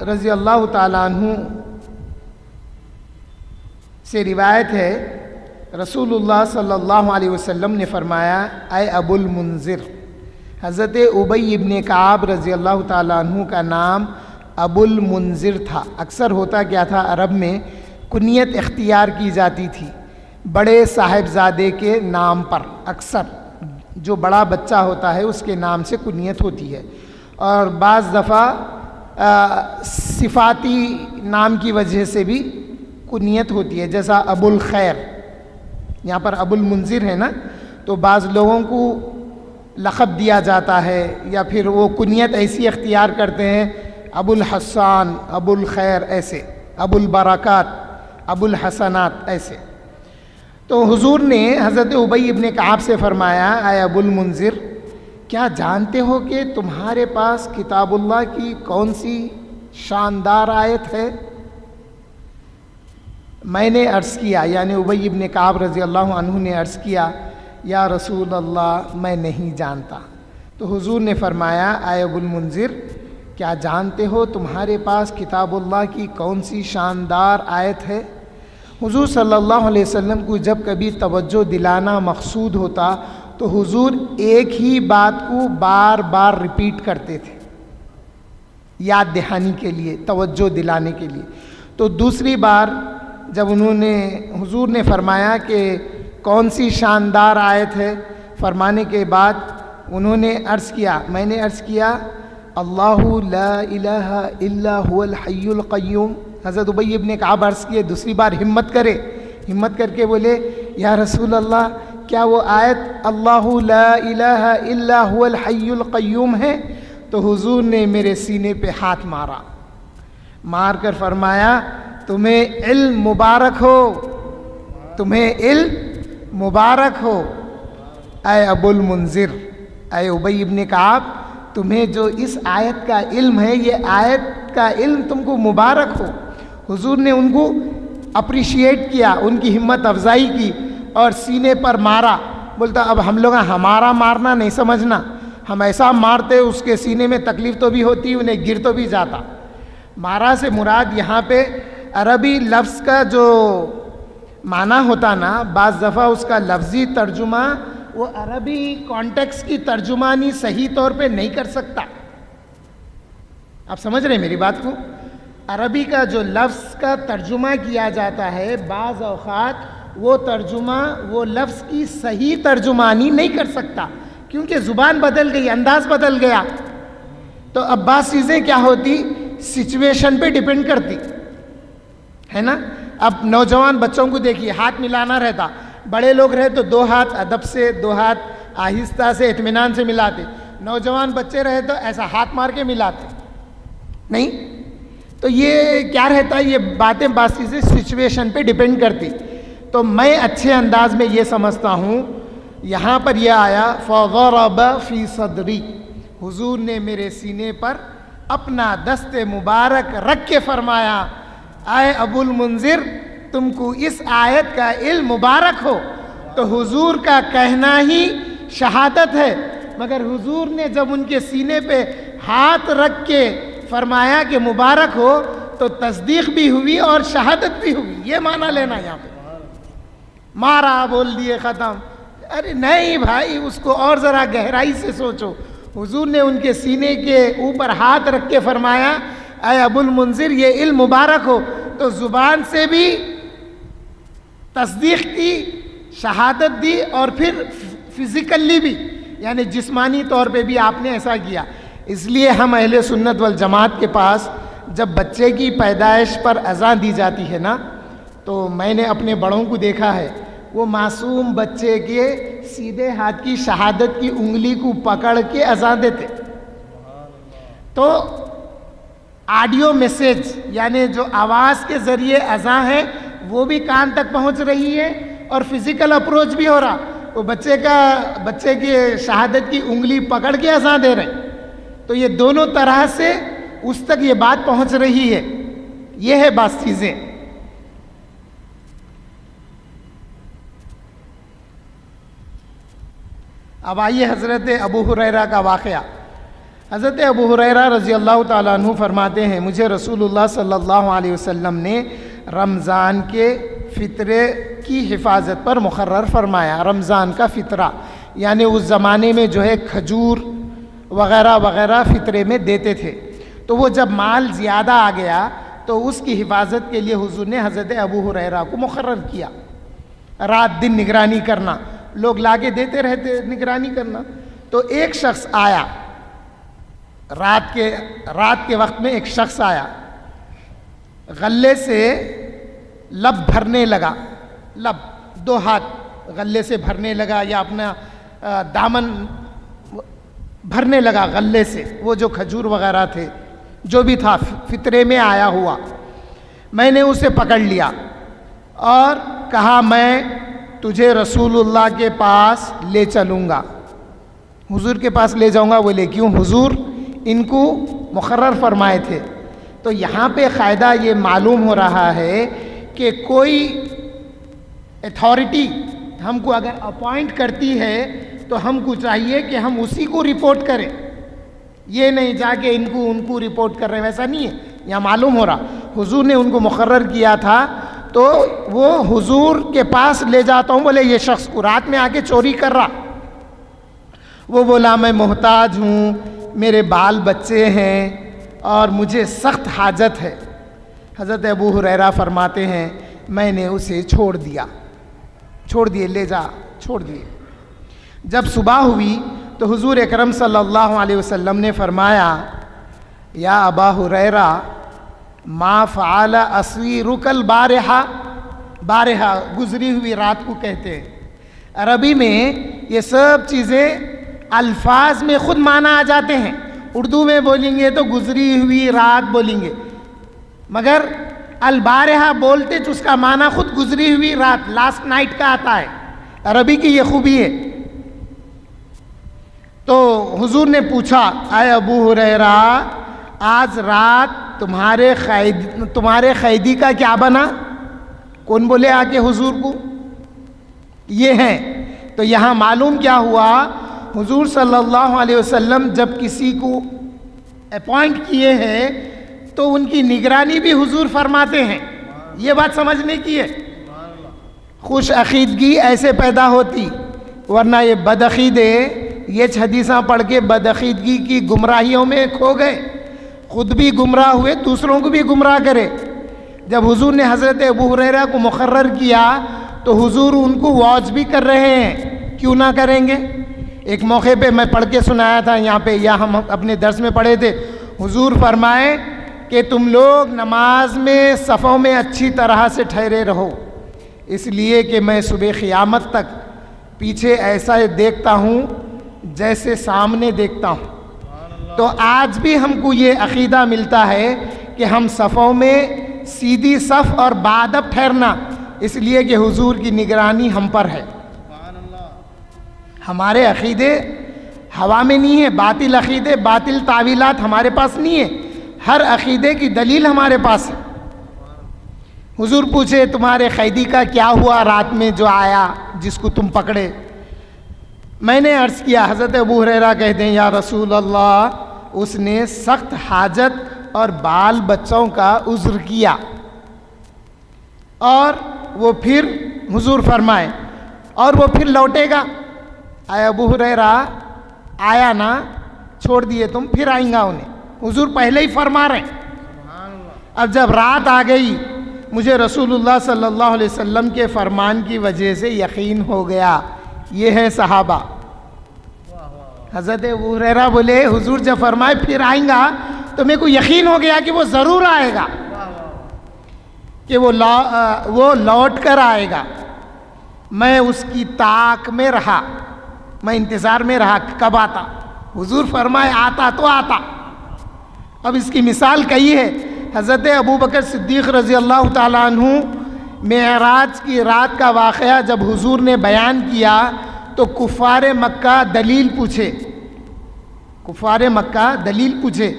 رضی اللہ تعالیٰ عنہ سے روایت ہے، رسول اللہ صلی اللہ علیہ وسلم نے فرمایا، اے ابو المنذر، حضرت ابی ابن کعب رضی اللہ تعالیٰ عنہ کا نام ابو المنذر تھا۔ اکثر ہوتا کیا تھا، عرب میں کنیت اختیار کی جاتی تھی بڑے صاحبزادے کے نام پر، اکثر جو بڑا بچہ ہوتا ہے اس کے نام سے کنیت ہوتی ہے، اور بعض دفعہ صفاتی نام کی وجہ سے بھی کنیت ہوتی ہے، جیسا ابو الخیر، یہاں پر ابو المنذر ہے نا، تو بعض لوگوں کو لقب دیا جاتا ہے یا پھر وہ کنیت ایسی اختیار کرتے ہیں، ابو الحسان، ابو الخیر، ایسے ابو البرکات، ابو الحسنات، ایسے۔ تو حضور نے حضرت ابی ابن کعب سے فرمایا، اے ابو المنذر، کیا جانتے ہو کہ تمہارے پاس کتاب اللہ کی کون سی شاندار آیت ہے؟ میں نے عرض کیا، یعنی ابی ابن کعب رضی اللہ عنہ نے عرض کیا، یا رسول اللہ میں نہیں جانتا۔ تو حضور نے فرمایا، اے ابو المنذر، کیا جانتے ہو تمہارے پاس کتاب اللہ کی کون سی شاندار آیت ہے؟ حضور صلی اللہ علیہ وسلم کو جب کبھی توجہ دلانا مقصود ہوتا تو حضور ایک ہی بات کو بار بار ریپیٹ کرتے تھے، یاد دہانی کے لیے، توجہ دلانے کے لیے۔ تو دوسری بار جب حضور نے فرمایا کہ کون سی شاندار آیت ہے، فرمانے کے بعد انہوں نے عرض کیا، میں نے عرض کیا، اللہ لا الہ الا هو الحی القیوم۔ حضرت ابی ابن کعب عرض کیے، دوسری بار ہمت کر کے بولے، یا رسول اللہ، کیا وہ آیت اللہ لا الہ الا هو الحی القیوم ہے؟ تو حضور نے میرے سینے پہ ہاتھ مار کر فرمایا، تمہیں علم مبارک ہو، تمہیں علم مبارک ہو، اے ابو المنذر، اے ابی ابن کعب، تمہیں جو اس آیت کا علم ہے، یہ آیت کا علم تم کو مبارک ہو۔ حضور نے ان کو اپریشیٹ کیا، ان کی ہمت افزائی کی اور سینے پر مارا۔ بولتا اب ہم لوگ ہمارا مارنا نہیں سمجھنا، ہم ایسا مارتے اس کے سینے میں تکلیف تو بھی ہوتی، انہیں گر تو بھی جاتا۔ مارا سے مراد یہاں پہ عربی لفظ کا جو معنی ہوتا نا، بعض دفعہ اس کا لفظی ترجمہ وہ عربی کانٹیکس کی ترجمانی صحیح طور پہ نہیں کر سکتا۔ آپ سمجھ رہے ہیں میری بات کو؟ عربی کا جو لفظ کا ترجمہ کیا جاتا ہے، بعض اوقات وہ ترجمہ وہ لفظ کی صحیح ترجمانی نہیں کر سکتا، کیونکہ زبان بدل گئی، انداز بدل گیا۔ تو اب بعض چیزیں کیا ہوتی، سچویشن پہ ڈیپینڈ کرتی ہے نا۔ اب نوجوان بچوں کو دیکھیے، ہاتھ ملانا رہتا، بڑے لوگ رہے تو دو ہاتھ ادب سے، دو ہاتھ آہستہ سے، اطمینان سے ملاتے، نوجوان بچے رہے تو ایسا ہاتھ مار کے ملاتے نہیں۔ تو یہ کیا رہتا ہے، یہ باتیں بعض چیزیں سچویشن پہ ڈیپینڈ کرتی۔ تو میں اچھے انداز میں یہ سمجھتا ہوں، یہاں پر یہ آیا فَضَرَبَ فِي صَدْرِي، حضور نے میرے سینے پر اپنا دست مبارک رکھ کے فرمایا، اے ابو المنذر، تم کو اس آیت کا علم مبارک ہو۔ تو حضور کا کہنا ہی شہادت ہے، مگر حضور نے جب ان کے سینے پہ ہاتھ رکھ کے فرمایا کہ مبارک ہو تو تصدیق بھی ہوئی اور شہادت بھی ہوئی، یہ معنی لینا یہاں پہ۔ مارا بول دیے ختم، ارے نہیں بھائی، اس کو اور ذرا گہرائی سے سوچو۔ حضور نے ان کے سینے کے اوپر ہاتھ رکھ کے فرمایا، اے ابو المنذر، یہ علم مبارک ہو، تو زبان سے بھی تصدیق کی، شہادت دی، اور پھر فزیکلی بھی، یعنی جسمانی طور پہ بھی آپ نے ایسا کیا. اس لیے ہم اہل سنت والجماعت کے پاس جب بچے کی پیدائش پر اذان دی جاتی ہے نا، تو میں نے اپنے بڑوں کو دیکھا ہے، وہ معصوم بچے کے سیدھے ہاتھ کی شہادت کی انگلی کو پکڑ کے اذان دیتے. تو آڈیو میسیج یعنی جو آواز کے ذریعے اذان ہے وہ بھی کان تک پہنچ رہی ہے اور فزیکل اپروچ بھی ہو رہا. وہ بچے کی شہادت کی انگلی پکڑ کے اذان دے رہے ہیں. تو یہ دونوں طرح سے اس تک یہ بات پہنچ رہی ہے. یہ ہے بعض چیزیں. اب آئیے حضرت ابو ہریرہ کا واقعہ. حضرت ابو ہریرہ رضی اللہ تعالیٰ عنہ فرماتے ہیں مجھے رسول اللہ صلی اللہ علیہ وسلم نے رمضان کے فطرے کی حفاظت پر مقرر فرمایا. رمضان کا فطرہ یعنی اس زمانے میں جو ہے کھجور وغیرہ وغیرہ فطرے میں دیتے تھے. تو وہ جب مال زیادہ آ گیا تو اس کی حفاظت کے لیے حضور نے حضرت ابو ہریرہ کو مقرر کیا. رات دن نگرانی کرنا، لوگ لا کے دیتے رہتے، نگرانی کرنا. تو ایک شخص آیا، رات کے وقت میں ایک شخص آیا، غلے سے لب بھرنے لگا، لب 2 ہاتھ غلے سے بھرنے لگا یا اپنا دامن بھرنے لگا غلے سے، وہ جو کھجور وغیرہ تھے جو بھی تھا فطرے میں آیا ہوا. میں نے اسے پکڑ لیا اور کہا میں تجھے رسول اللہ کے پاس لے چلوں گا، حضور کے پاس لے جاؤں گا. بولے کیوں؟ حضور ان کو مقرر فرمائے تھے. تو یہاں پہ قاعدہ یہ معلوم ہو رہا ہے کہ کوئی اتھارٹی ہم کو اگر اپوائنٹ کرتی ہے تو ہم کو چاہیے کہ ہم اسی کو رپورٹ کریں. یہ نہیں جا کے ان کو رپورٹ کر رہے ہیں، ویسا نہیں ہے. یہاں معلوم ہو رہا حضور نے ان کو مقرر کیا تھا تو وہ حضور کے پاس لے جاتا ہوں. بولے یہ شخص کو رات میں آ کے چوری کر رہا. وہ بولا میں محتاج ہوں، میرے بال بچے ہیں اور مجھے سخت حاجت ہے. حضرت ابو ہریرہ فرماتے ہیں میں نے اسے چھوڑ دیے، لے جا، چھوڑ دیے. جب صبح ہوئی تو حضور اکرم صلی اللہ علیہ وسلم نے فرمایا یا ابا ہریرہ ما فعل اسیرک البارحہ، بارحہ گزری ہوئی رات کو کہتے ہیں. عربی میں یہ سب چیزیں الفاظ میں خود معنی آ جاتے ہیں. اردو میں بولیں گے تو گزری ہوئی رات بولیں گے، مگر البارحہ بولتے تو اس کا معنی خود گزری ہوئی رات، لاسٹ نائٹ کا آتا ہے. عربی کی یہ خوبی ہے. تو حضور نے پوچھا اے ابو ہریرہ آج رات تمہارے قیدی کا کیا بنا؟ کون بولے آ کے حضور کو؟ یہ ہیں. تو یہاں معلوم کیا ہوا، حضور صلی اللہ علیہ وسلم جب کسی کو اپوائنٹ کیے ہیں تو ان کی نگرانی بھی حضور فرماتے ہیں. یہ بات سمجھنے کی ہے. خوش عقیدگی ایسے پیدا ہوتی، ورنہ یہ بدعقیدے یہ حدیثاں پڑھ کے بدعقیدگی کی گمراہیوں میں کھو گئے، خود بھی گمراہ ہوئے، دوسروں کو بھی گمراہ کرے. جب حضور نے حضرت ابو ہریرہ کو مقرر کیا تو حضور ان کو واچ بھی کر رہے ہیں، کیوں نہ کریں گے. ایک موقع پہ میں پڑھ کے سنایا تھا یہاں پہ، یا ہم اپنے درس میں پڑھے تھے. حضور فرمائے کہ تم لوگ نماز میں صفوں میں اچھی طرح سے ٹھہرے رہو، اس لیے کہ میں صبح قیامت تک پیچھے ایسا دیکھتا ہوں جیسے سامنے دیکھتا ہوں. تو آج بھی ہم کو یہ عقیدہ ملتا ہے کہ ہم صفوں میں سیدھی صف اور بادب ٹھہرنا، اس لیے کہ حضور کی نگرانی ہم پر ہے. ہمارے عقیدے ہوا میں نہیں ہے، باطل عقیدے باطل تعویلات ہمارے پاس نہیں ہے. ہر عقیدے کی دلیل ہمارے پاس ہے. حضور پوچھے تمہارے قیدی کا کیا ہوا رات میں جو آیا جس کو تم پکڑے؟ میں نے عرض کیا، حضرت ابو ہریرہ کہتے ہیں یا رسول اللہ اس نے سخت حاجت اور بال بچوں کا عذر کیا. اور وہ پھر حضور فرمائے اور وہ پھر لوٹے گا. اے ابو ہریرہ آیا نا، چھوڑ دیے تم، پھر آئیں گا انہیں. حضور پہلے ہی فرما رہے ہیں. اب جب رات آ گئی مجھے رسول اللہ صلی اللہ علیہ وسلم کے فرمان کی وجہ سے یقین ہو گیا. یہ ہے صحابہ. حضرت ابو ہریرہ بولے حضور جب فرمائے پھر آئیں گا تو میرے کو یقین ہو گیا کہ وہ ضرور آئے گا، کہ وہ لوٹ کر آئے گا۔ میں اس کی طاق میں رہا، میں انتظار میں رہا کب آتا۔ حضور فرمائے آتا تو آتا۔ اب اس کی مثال کئی ہے۔ حضرت ابوبکر صدیق رضی اللہ تعالیٰ عنہ معراج کی رات کا واقعہ جب حضور نے بیان کیا تو کفار مکہ دلیل پوچھے،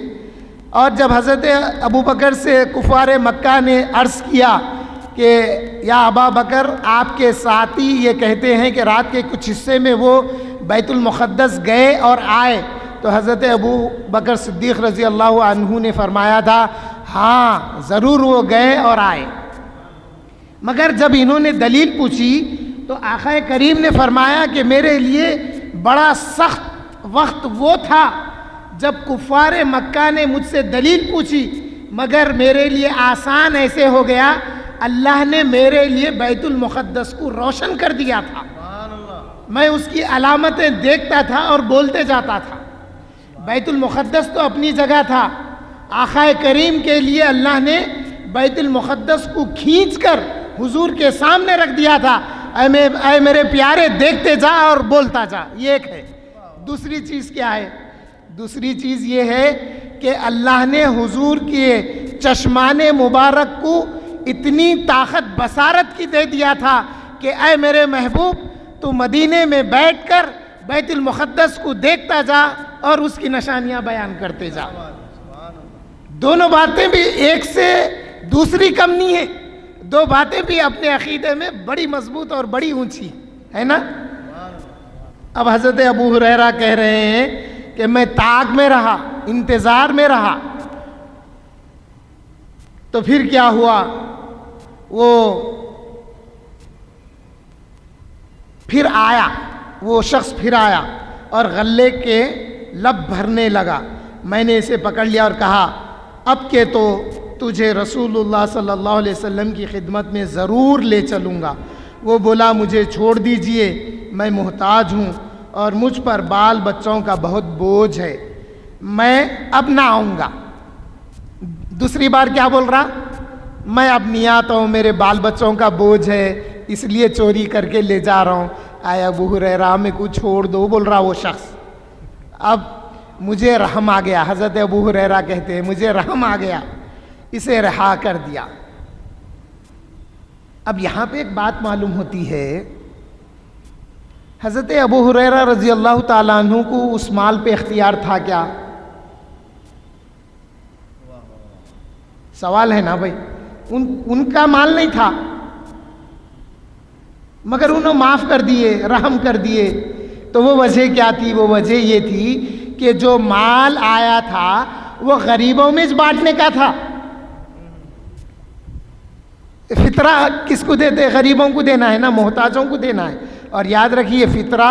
اور جب حضرت ابوبکر سے کفار مکہ نے عرض کیا کہ یا ابا بکر آپ کے ساتھی یہ کہتے ہیں کہ رات کے کچھ حصے میں وہ بیت المقدس گئے اور آئے، تو حضرت ابو بکر صدیق رضی اللہ عنہ نے فرمایا تھا ہاں ضرور وہ گئے اور آئے۔ مگر جب انہوں نے دلیل پوچھی تو آقا کریم نے فرمایا کہ میرے لیے بڑا سخت وقت وہ تھا جب کفار مکہ نے مجھ سے دلیل پوچھی، مگر میرے لیے آسان ایسے ہو گیا اللہ نے میرے لیے بیت المقدس کو روشن کر دیا تھا۔ میں اس کی علامتیں دیکھتا تھا اور بولتے جاتا تھا۔ بیت المقدس تو اپنی جگہ تھا، آقا کریم کے لیے اللہ نے بیت المقدس کو کھینچ کر حضور کے سامنے رکھ دیا تھا، اے میرے پیارے دیکھتے جا اور بولتا جا۔ یہ ایک ہے۔ دوسری چیز کیا ہے؟ دوسری چیز یہ ہے کہ اللہ نے حضور کے چشمان مبارک کو اتنی طاقت بصارت کی دے دیا تھا کہ اے میرے محبوب تو مدینے میں بیٹھ کر بیت المقدس کو دیکھتا جا اور اس کی نشانیاں بیان کرتے جا۔ دونوں باتیں بھی ایک سے دوسری کم نہیں ہے، دو باتیں بھی اپنے عقیدے میں بڑی مضبوط اور بڑی اونچی ہے نا۔ اب حضرت ابو ہریرہ کہہ رہے ہیں کہ میں طاق میں رہا، انتظار میں رہا، تو پھر کیا ہوا؟ وہ پھر آیا، وہ شخص پھر آیا اور غلے کے لب بھرنے لگا۔ میں نے اسے پکڑ لیا اور کہا اب کہ تو تجھے رسول اللہ صلی اللہ علیہ وسلم کی خدمت میں ضرور لے چلوں گا۔ وہ بولا مجھے چھوڑ دیجئے، میں محتاج ہوں اور مجھ پر بال بچوں کا بہت بوجھ ہے، میں اب نہ آؤں گا۔ دوسری بار کیا بول رہا؟ میں اب نہیں آتا ہوں، میرے بال بچوں کا بوجھ ہے اس لیے چوری کر کے لے جا رہا ہوں۔ اے ابو ہریرہ میں کو چھوڑ دو، بول رہا وہ شخص۔ اب مجھے رحم آ گیا، حضرت ابو ہریرہ کہتے ہیں مجھے رحم آ گیا، اسے رہا کر دیا۔ اب یہاں پہ ایک بات معلوم ہوتی ہے، حضرت ابو ہریرہ رضی اللہ تعالیٰ عنہ کو اس مال پہ اختیار تھا کیا؟ سوال ہے نا بھائی، ان کا مال نہیں تھا، مگر انہوں معاف کر دیے، رحم کر دیے۔ تو وہ وجہ کیا تھی؟ وہ وجہ یہ تھی کہ جو مال آیا تھا وہ غریبوں میں بانٹنے کا تھا۔ فطرہ کس کو دیتے؟ غریبوں کو دینا ہے نا، محتاجوں کو دینا ہے۔ اور یاد رکھیے فطرہ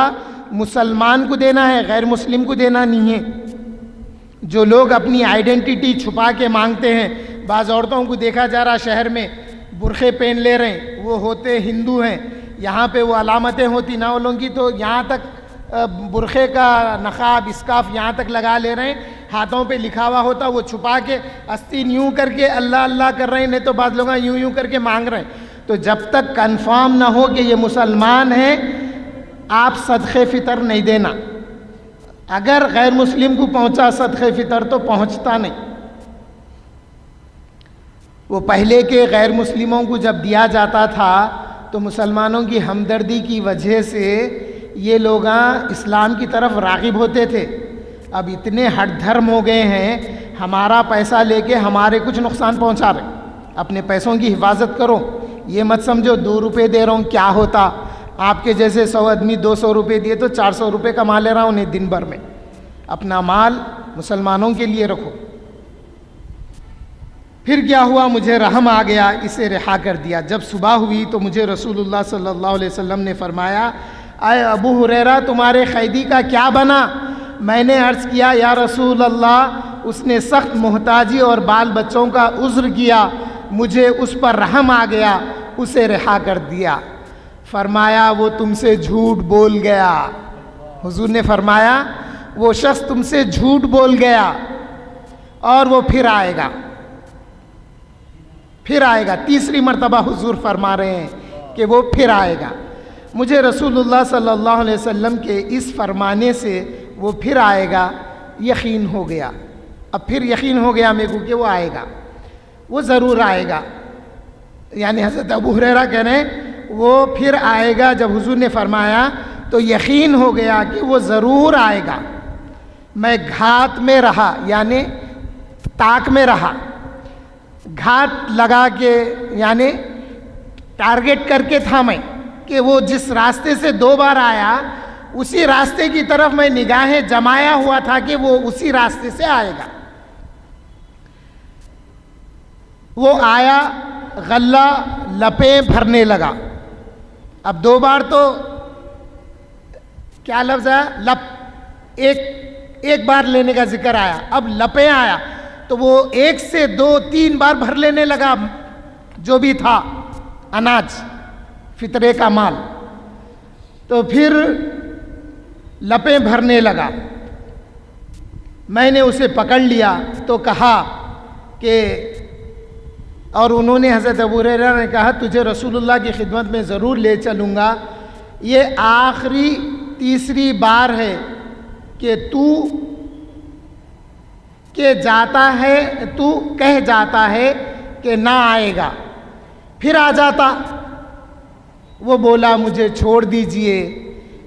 مسلمان کو دینا ہے، غیر مسلم کو دینا نہیں ہے۔ جو لوگ اپنی آئیڈینٹی چھپا کے مانگتے ہیں، بعض عورتوں کو دیکھا جا رہا شہر میں برقعے پہن لے رہے ہیں، وہ ہوتے ہندو ہیں، یہاں پہ وہ علامتیں ہوتی نہ ان کی، تو یہاں تک برقعے کا نقاب اسکارف یہاں تک لگا لے رہے ہیں، ہاتھوں پہ لکھا ہوا ہوتا وہ چھپا کے استین یوں کر کے اللہ اللہ کر رہے ہیں، نہیں تو بعض لوگ یوں کر کے مانگ رہے ہیں۔ تو جب تک کنفرم نہ ہو کہ یہ مسلمان ہیں آپ صدقے فطر نہیں دینا۔ اگر غیر مسلم کو پہنچا صدقے فطر تو پہنچتا نہیں۔ وہ پہلے کے غیر مسلموں کو جب دیا جاتا تھا تو مسلمانوں کی ہمدردی کی وجہ سے یہ لوگ اسلام کی طرف راغب ہوتے تھے۔ اب اتنے ہٹ دھرم ہو گئے ہیں، ہمارا پیسہ لے کے ہمارے کچھ نقصان پہنچا رہے ہیں۔ اپنے پیسوں کی حفاظت کرو، یہ مت سمجھو 2 روپے دے رہا ہوں کیا ہوتا، آپ کے جیسے 100 آدمی 200 روپے دیے تو 400 روپے کما لے رہا ہوں انہیں دن بھر میں۔ اپنا مال مسلمانوں کے لیے رکھو۔ پھر کیا ہوا؟ مجھے رحم آ گیا، اسے رہا کر دیا۔ جب صبح ہوئی تو مجھے رسول اللہ صلی اللہ علیہ وسلم نے فرمایا اے ابو ہریرہ تمہارے قیدی کا کیا بنا؟ میں نے عرض کیا یا رسول اللہ اس نے سخت محتاجی اور بال بچوں کا عذر کیا، مجھے اس پر رحم آ گیا، اسے رہا کر دیا۔ فرمایا وہ تم سے جھوٹ بول گیا۔ حضور نے فرمایا وہ شخص تم سے جھوٹ بول گیا اور وہ پھر آئے گا، پھر آئے گا. تیسری مرتبہ حضور فرما رہے ہیں کہ وہ پھر آئے گا. مجھے رسول اللہ صلی اللہ علیہ وسلم کے اس فرمانے سے وہ پھر آئے گا یقین ہو گیا. اب پھر یقین ہو گیا میرے کو کہ وہ آئے گا، وہ ضرور آئے گا. یعنی حضرت ابو ہریرہ کہہ رہے ہیں وہ پھر آئے گا. جب حضور نے فرمایا تو یقین ہو گیا کہ وہ ضرور آئے گا. میں گھات میں رہا، یعنی تاک میں رہا، گھات لگا کے یعنی ٹارگٹ کر کے تھا میں کہ وہ جس راستے سے 2 بار آیا اسی راستے کی طرف میں نگاہیں جمایا ہوا تھا کہ وہ اسی راستے سے آئے گا. وہ آیا، غلہ لپیں بھرنے لگا. اب 2 بار تو کیا لفظ ہے؟ لپ. ایک بار لینے کا ذکر آیا، اب لپیں آیا تو وہ 1 سے 2 3 بار بھر لینے لگا جو بھی تھا اناج فطرے کا مال. تو پھر لپیں بھرنے لگا. میں نے اسے پکڑ لیا تو کہا کہ، اور انہوں نے حضرت ابو ہریرہ نے کہا تجھے رسول اللہ کی خدمت میں ضرور لے چلوں گا. یہ آخری تیسری بار ہے کہ تو کہہ جاتا ہے کہ نہ آئے گا، پھر آ جاتا. وہ بولا مجھے چھوڑ دیجئے،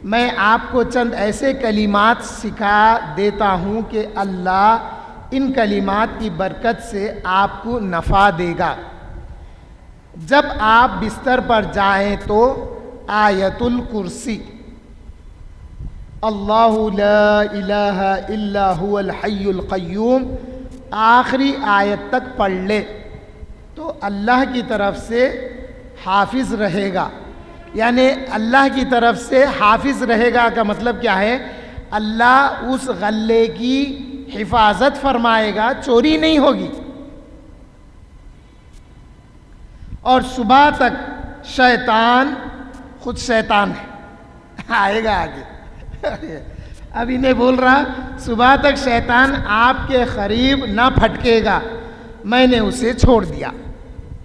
میں آپ کو چند ایسے کلمات سکھا دیتا ہوں کہ اللہ ان کلمات کی برکت سے آپ کو نفع دے گا. جب آپ بستر پر جائیں تو آیت الکرسی، اللہ لا الہ الا هو الحی القیوم، آخری آیت تک پڑھ لے تو اللہ کی طرف سے حافظ رہے گا. یعنی اللہ کی طرف سے حافظ رہے گا کا مطلب کیا ہے؟ اللہ اس غلے کی حفاظت فرمائے گا، چوری نہیں ہوگی. اور صبح تک شیطان، خود شیطان ہے، آئے گا آگے. اب انہیں بول رہا صبح تک شیطان آپ کے قریب نہ پھٹکے گا، میں نے اسے چھوڑ دیا.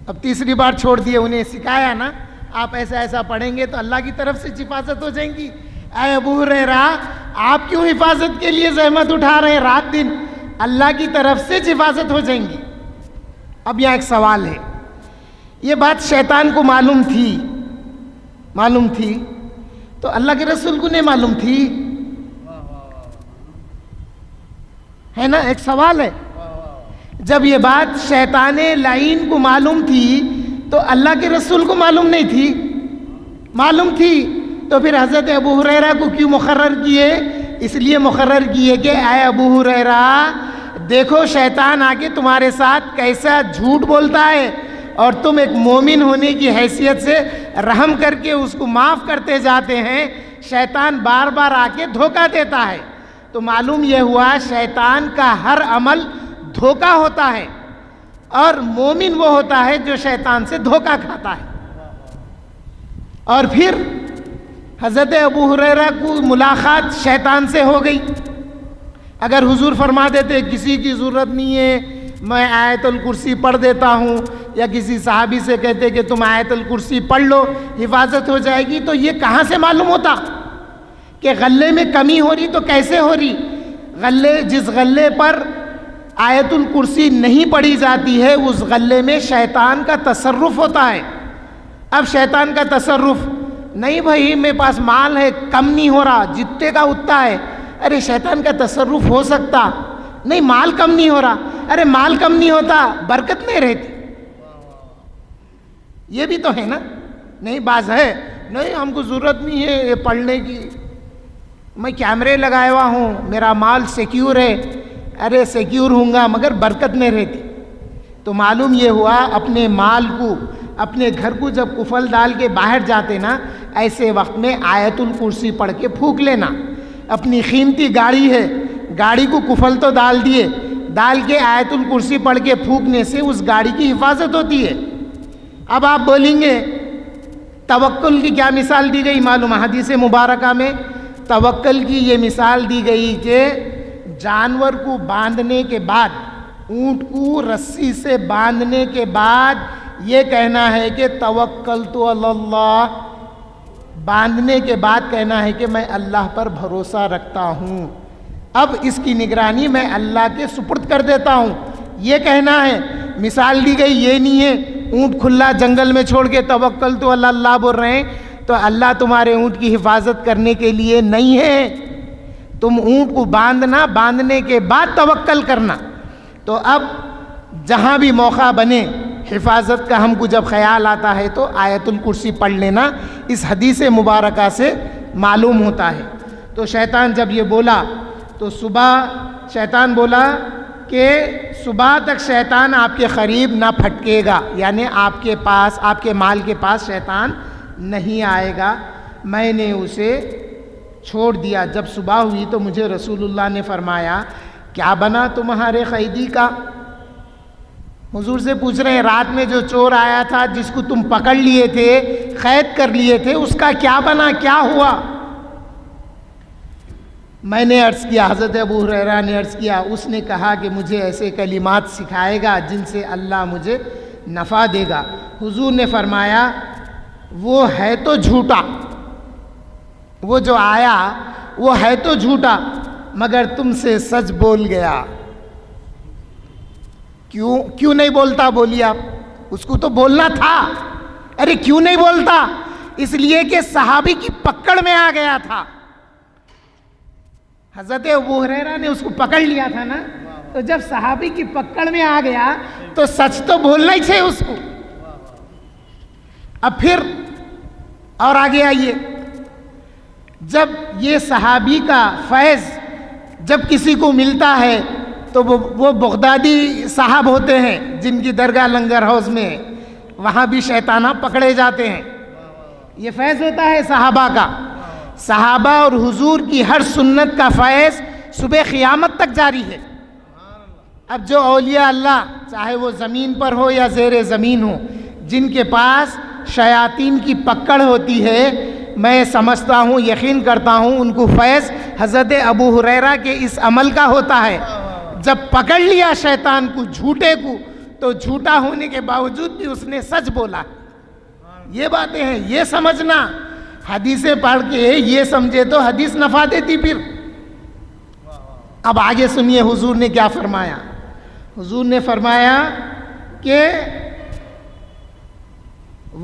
اب تیسری بار چھوڑ دیا. انہیں سکھایا نا آپ ایسا ایسا پڑھیں گے تو اللہ کی طرف سے حفاظت ہو جائیں گی. اے ابو ہریرہ آپ کیوں حفاظت کے لیے زحمت اٹھا رہے ہیں؟ رات دن اللہ کی طرف سے حفاظت ہو جائیں گی. اب یہاں ایک سوال ہے، یہ بات شیطان کو معلوم تھی تو اللہ کے رسول کو نہیں معلوم تھی؟ ہے نا، ایک سوال ہے. جب یہ بات شیطان لعین کو معلوم تھی تو اللہ کے رسول کو معلوم نہیں تھی؟ معلوم تھی. تو پھر حضرت ابو ہریرہ کو کیوں مقرر کیے؟ اس لیے مقرر کیے کہ اے ابو ہریرہ دیکھو شیطان آ کے تمہارے ساتھ کیسا جھوٹ بولتا ہے، اور تم ایک مومن ہونے کی حیثیت سے رحم کر کے اس کو معاف کرتے جاتے ہیں. شیطان بار بار آ کے دھوکہ دیتا ہے. تو معلوم یہ ہوا شیطان کا ہر عمل دھوکہ ہوتا ہے، اور مومن وہ ہوتا ہے جو شیطان سے دھوکہ کھاتا ہے. اور پھر حضرت ابو ہریرہ کو ملاقات شیطان سے ہو گئی. اگر حضور فرما دیتے کسی کی ضرورت نہیں ہے، میں آیت الکرسی پڑھ دیتا ہوں، یا کسی صحابی سے کہتے کہ تم آیت الکرسی پڑھ لو حفاظت ہو جائے گی، تو یہ کہاں سے معلوم ہوتا کہ غلے میں کمی ہو رہی؟ تو کیسے ہو رہی؟ جس غلے پر آیت الکرسی نہیں پڑھی جاتی ہے اس غلے میں شیطان کا تصرف ہوتا ہے. اب شیطان کا تصرف نہیں، بھائی میرے پاس مال ہے کم نہیں ہو رہا، جتنے کا اتنا ہے. ارے شیطان کا تصرف ہو سکتا نہیں، مال کم نہیں ہو رہا. ارے مال کم نہیں ہوتا، برکت نہیں رہتی. یہ بھی تو ہے نا. نہیں باز ہے، نہیں ہم کو ضرورت نہیں ہے یہ پڑھنے کی، میں کیمرے لگایا ہوا ہوں، میرا مال سیکیور ہے. ارے سیکیور ہوں گا مگر برکت نہیں رہتی. تو معلوم یہ ہوا اپنے مال کو، اپنے گھر کو جب کفل ڈال کے باہر جاتے نا، ایسے وقت میں آیت الکرسی پڑھ کے پھونک لینا. اپنی قیمتی گاڑی ہے، گاڑی کو کفل تو ڈال دیے، ڈال کے آیت الکرسی پڑھ کے پھونکنے سے اس گاڑی کی حفاظت ہوتی ہے. اب آپ بولیں گے توکل کی کیا مثال دی گئی؟ معلوم حدیث مبارکہ میں توکل کی یہ مثال دی گئی کہ جانور کو باندھنے کے بعد، اونٹ کو رسی سے باندھنے کے بعد یہ کہنا ہے کہ توکلت علی اللہ، باندھنے کے بعد کہنا ہے کہ میں اللہ پر بھروسہ رکھتا ہوں، اب اس کی نگرانی میں اللہ کے سپرد کر دیتا ہوں، یہ کہنا ہے۔ مثال دی گئی یہ نہیں ہے اونٹ کھلا جنگل میں چھوڑ کے توکلت علی اللہ بول رہے ہیں تو اللہ تمہارے اونٹ کی حفاظت کرنے کے لیے نہیں ہے، تم اونٹ کو باندھنا، باندھنے کے بعد توکل کرنا۔ تو اب جہاں بھی موقع بنے حفاظت کا ہم کو جب خیال آتا ہے تو آیت الکرسی پڑھ لینا، اس حدیث مبارکہ سے معلوم ہوتا ہے۔ تو شیطان جب یہ بولا تو صبح شیطان بولا کہ صبح تک شیطان آپ کے قریب نہ پھٹکے گا، یعنی آپ کے پاس، آپ کے مال کے پاس شیطان نہیں آئے گا۔ میں نے اسے چھوڑ دیا۔ جب صبح ہوئی تو مجھے رسول اللہ نے فرمایا کیا بنا تمہارے قیدی کا؟ حضور سے پوچھ رہے ہیں رات میں جو چور آیا تھا جس کو تم پکڑ لیے تھے، قید کر لیے تھے، اس کا کیا بنا، کیا ہوا؟ میں نے عرض کیا، حضرت ابو ہریرہ نے عرض کیا، اس نے کہا کہ مجھے ایسے کلمات سکھائے گا جن سے اللہ مجھے نفع دے گا۔ حضور نے فرمایا وہ ہے تو جھوٹا، وہ جو آیا وہ ہے تو جھوٹا مگر تم سے سچ بول گیا۔ کیوں نہیں بولتا؟ بولیے آپ، اس کو تو بولنا تھا۔ ارے کیوں نہیں بولتا؟ اس لیے کہ صحابی کی پکڑ میں آ گیا تھا۔ حضرت ابو ہریرہ نے اس کو پکڑ لیا تھا نا، تو جب صحابی کی پکڑ میں آ گیا تو سچ تو بولنا ہی چاہیے اس کو۔ اب پھر اور آگے آئیے، جب یہ صحابی کا فیض جب کسی کو ملتا ہے تو وہ بغدادی صاحب ہوتے ہیں جن کی درگاہ لنگر ہاؤس میں، وہاں بھی شیطانہ پکڑے جاتے ہیں۔ یہ فیض ہوتا ہے صحابہ کا، صحابہ اور حضور کی ہر سنت کا فیض صبح قیامت تک جاری ہے۔ اب جو اولیاء اللہ چاہے وہ زمین پر ہو یا زیر زمین ہو، جن کے پاس شیاطین کی پکڑ ہوتی ہے، میں سمجھتا ہوں، یقین کرتا ہوں ان کو فیض حضرت ابو ہریرہ کے اس عمل کا ہوتا ہے۔ جب پکڑ لیا شیطان کو، جھوٹے کو، تو جھوٹا ہونے کے باوجود بھی اس نے سچ بولا۔ یہ باتیں ہیں، یہ سمجھنا، حدیثیں پڑھ کے یہ سمجھے تو حدیث نفع دیتی۔ پھر اب آگے سنیے حضور نے کیا فرمایا۔ حضور نے فرمایا کہ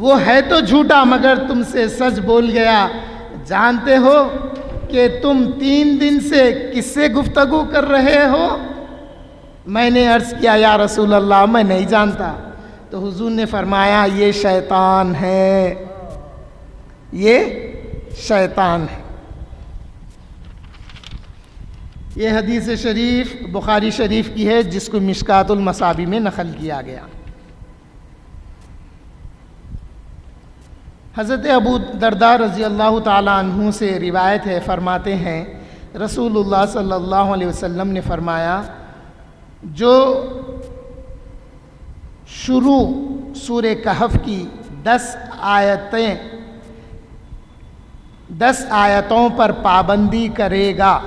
وہ ہے تو جھوٹا مگر تم سے سچ بول گیا۔ جانتے ہو کہ تم 3 دن سے کس سے گفتگو کر رہے ہو؟ میں نے عرض کیا یا رسول اللہ میں نہیں جانتا۔ تو حضور نے فرمایا یہ شیطان ہے، یہ شیطان ہے۔ یہ حدیث شریف بخاری شریف کی ہے جس کو مشکات المصابیح میں نقل کیا گیا۔ حضرت ابو درداء رضی اللہ تعالیٰ عنہ سے روایت ہے، فرماتے ہیں رسول اللہ صلی اللہ علیہ وسلم نے فرمایا جو شروع سورہ کہف کی 10 آیتوں پر پابندی کرے گا،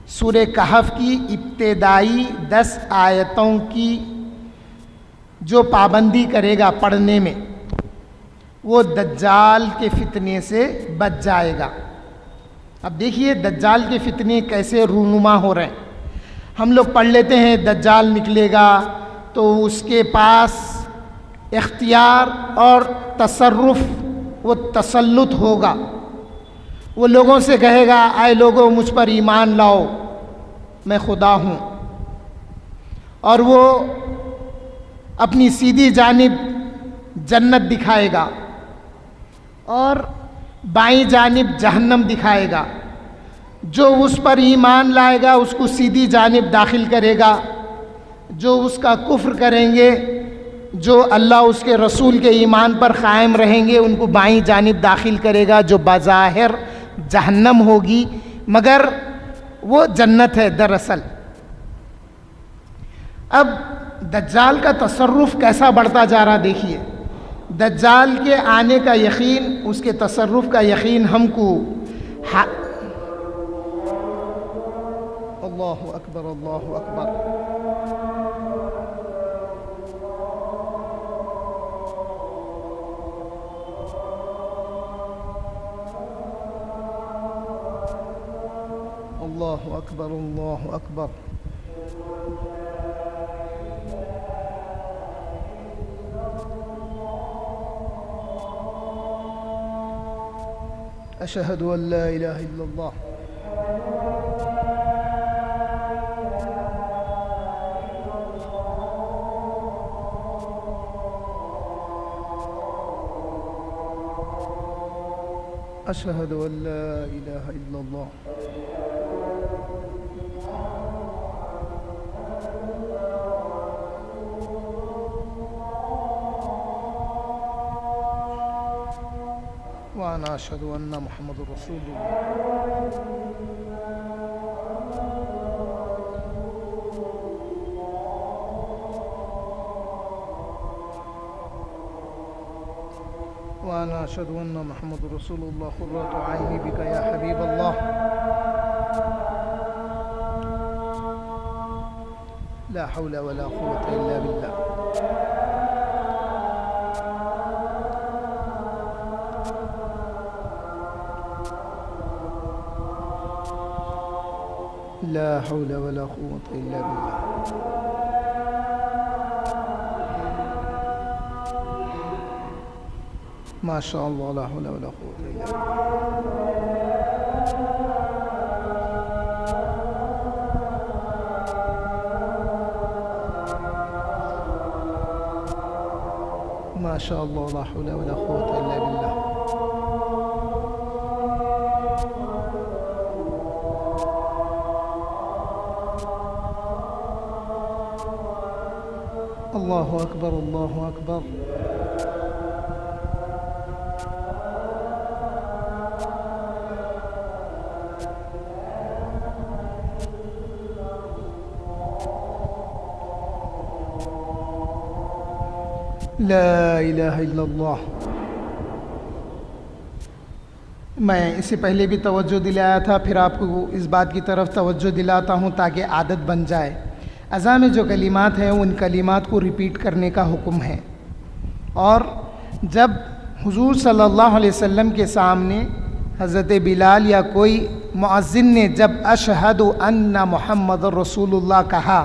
سورہ کہف کی ابتدائی 10 آیتوں کی جو پابندی کرے گا پڑھنے میں، وہ دجال کے فتنے سے بچ جائے گا۔ اب دیکھیے دجال کے فتنے کیسے رونما ہو رہے ہیں۔ ہم لوگ پڑھ لیتے ہیں دجال نکلے گا تو اس کے پاس اختیار اور تصرف و تسلط ہوگا، وہ لوگوں سے کہے گا اے لوگوں مجھ پر ایمان لاؤ، میں خدا ہوں، اور وہ اپنی سیدھی جانب جنت دکھائے گا اور بائیں جانب جہنم دکھائے گا۔ جو اس پر ایمان لائے گا اس کو سیدھی جانب داخل کرے گا، جو اس کا کفر کریں گے، جو اللہ اس کے رسول کے ایمان پر قائم رہیں گے، ان کو بائیں جانب داخل کرے گا، جو بظاہر جہنم ہوگی مگر وہ جنت ہے دراصل۔ اب دجال کا تصرف کیسا بڑھتا جا رہا دیکھیے، دجال کے آنے کا یقین، اس کے تصرف کا یقین ہم کو اللہ اکبر اللہ اکبر. اللہ اکبر اللہ اکبر. اشہد ان لا الہ الا اللہ. اشہد ان لا الہ الا اللہ. وانا اشہد ان محمد رسول اللہ. وانا اشہد ان محمد رسول اللہ. قرۃ عینی بک یا حبیب اللہ. لا حول ولا قوة الا باللہ. لا حول ولا قوة الا باللہ. ما شاء اللہ لا حول ولا قوة الا باللہ. ما شاء اللہ لا حول ولا قوة الا باللہ. اللہ اکبر اللہ اکبر. لا الہ الا اللہ. میں اس سے پہلے بھی توجہ دلایا تھا، پھر آپ کو اس بات کی طرف توجہ دلاتا ہوں تاکہ عادت بن جائے. اذان میں جو کلمات ہیں ان کلمات کو ریپیٹ کرنے کا حکم ہے. اور جب حضور صلی اللہ علیہ وسلم کے سامنے حضرت بلال یا کوئی مؤذن نے جب اشہد ان محمد رسول اللہ کہا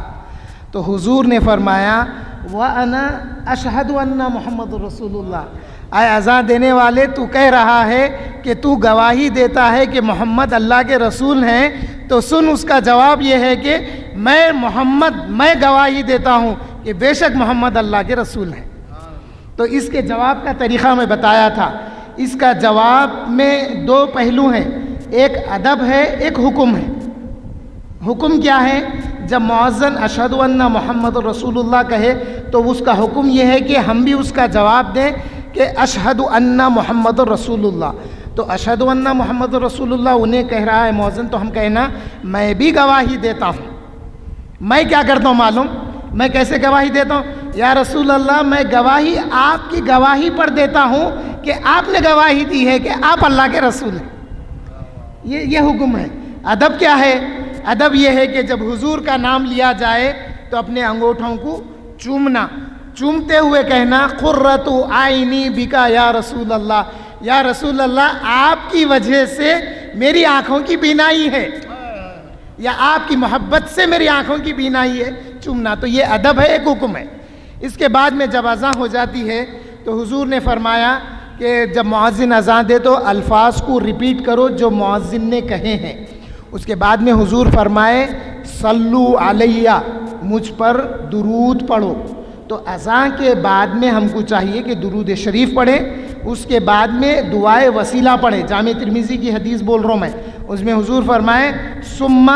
تو حضور نے فرمایا وَأَنَا أَشْهَدُ أَنَّ محمد رسول اللہ. اے اذان دینے والے، تو کہہ رہا ہے کہ تو گواہی دیتا ہے کہ محمد اللہ کے رسول ہیں، تو سن اس کا جواب یہ ہے کہ میں گواہی دیتا ہوں کہ بے شک محمد اللہ کے رسول ہیں. تو اس کے جواب کا طریقہ میں بتایا تھا. اس کا جواب میں دو پہلو ہیں، ایک ادب ہے، ایک حکم ہے. حکم کیا ہے؟ جب مؤذن اشہد ان محمد رسول اللہ کہے تو اس کا حکم یہ ہے کہ ہم بھی اس کا جواب دیں کہ اشہد ان محمد رسول اللہ. تو اشہد ان محمد رسول اللہ انہیں کہہ رہا ہے مؤذن، تو ہم کہنا میں بھی گواہی دیتا ہوں. میں کیا کرتا ہوں معلوم؟ میں کیسے گواہی دیتا ہوں؟ یا رسول اللہ، میں گواہی آپ کی گواہی پر دیتا ہوں کہ آپ نے گواہی دی ہے کہ آپ اللہ کے رسول ہیں. یہ حکم ہے. ادب کیا ہے؟ ادب یہ ہے کہ جب حضور کا نام لیا جائے تو اپنے انگوٹھوں کو چومنا، چومتے ہوئے کہنا قرۃ عینی بکا یا رسول اللہ. یا رسول اللہ، آپ کی وجہ سے میری آنکھوں کی بینائی ہے، یا آپ کی محبت سے میری آنکھوں کی بینائی ہے. چومنا تو یہ ادب ہے، ایک حکم ہے. اس کے بعد میں جب اذان ہو جاتی ہے تو حضور نے فرمایا کہ جب مؤذن اذان دے تو الفاظ کو ریپیٹ کرو جو مؤذن نے کہے ہیں. اس کے بعد میں حضور فرمائے صلو علیہ، مجھ پر درود پڑھو. تو اذان کے بعد میں ہم کو چاہیے کہ درود شریف پڑھیں. اس کے بعد میں دعائے وسیلہ پڑھیں. جامع ترمذی کی حدیث بول رہا ہوں میں، اس میں حضور فرمائے ثم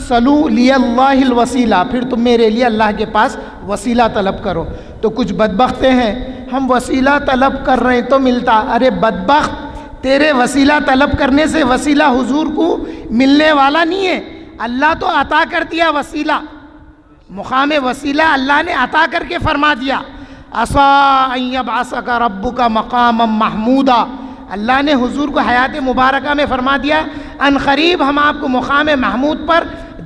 صلو لی اللہ الوسیلہ، پھر تم میرے لیے اللہ کے پاس وسیلہ طلب کرو. تو کچھ بدبختیں ہیں، ہم وسیلہ طلب کر رہے ہیں تو ملتا. ارے بدبخت، تیرے وسیلہ طلب کرنے سے وسیلہ حضور کو ملنے والا نہیں ہے. اللہ تو عطا کر دیا وسیلہ، مقام وسیلہ اللہ نے عطا کر کے فرما دیا عسیٰ ان یبعثک ربک مقاما محمودا. اللہ نے حضور کو حیات مبارکہ میں فرما دیا ان قریب ہم آپ کو مقام محمود پر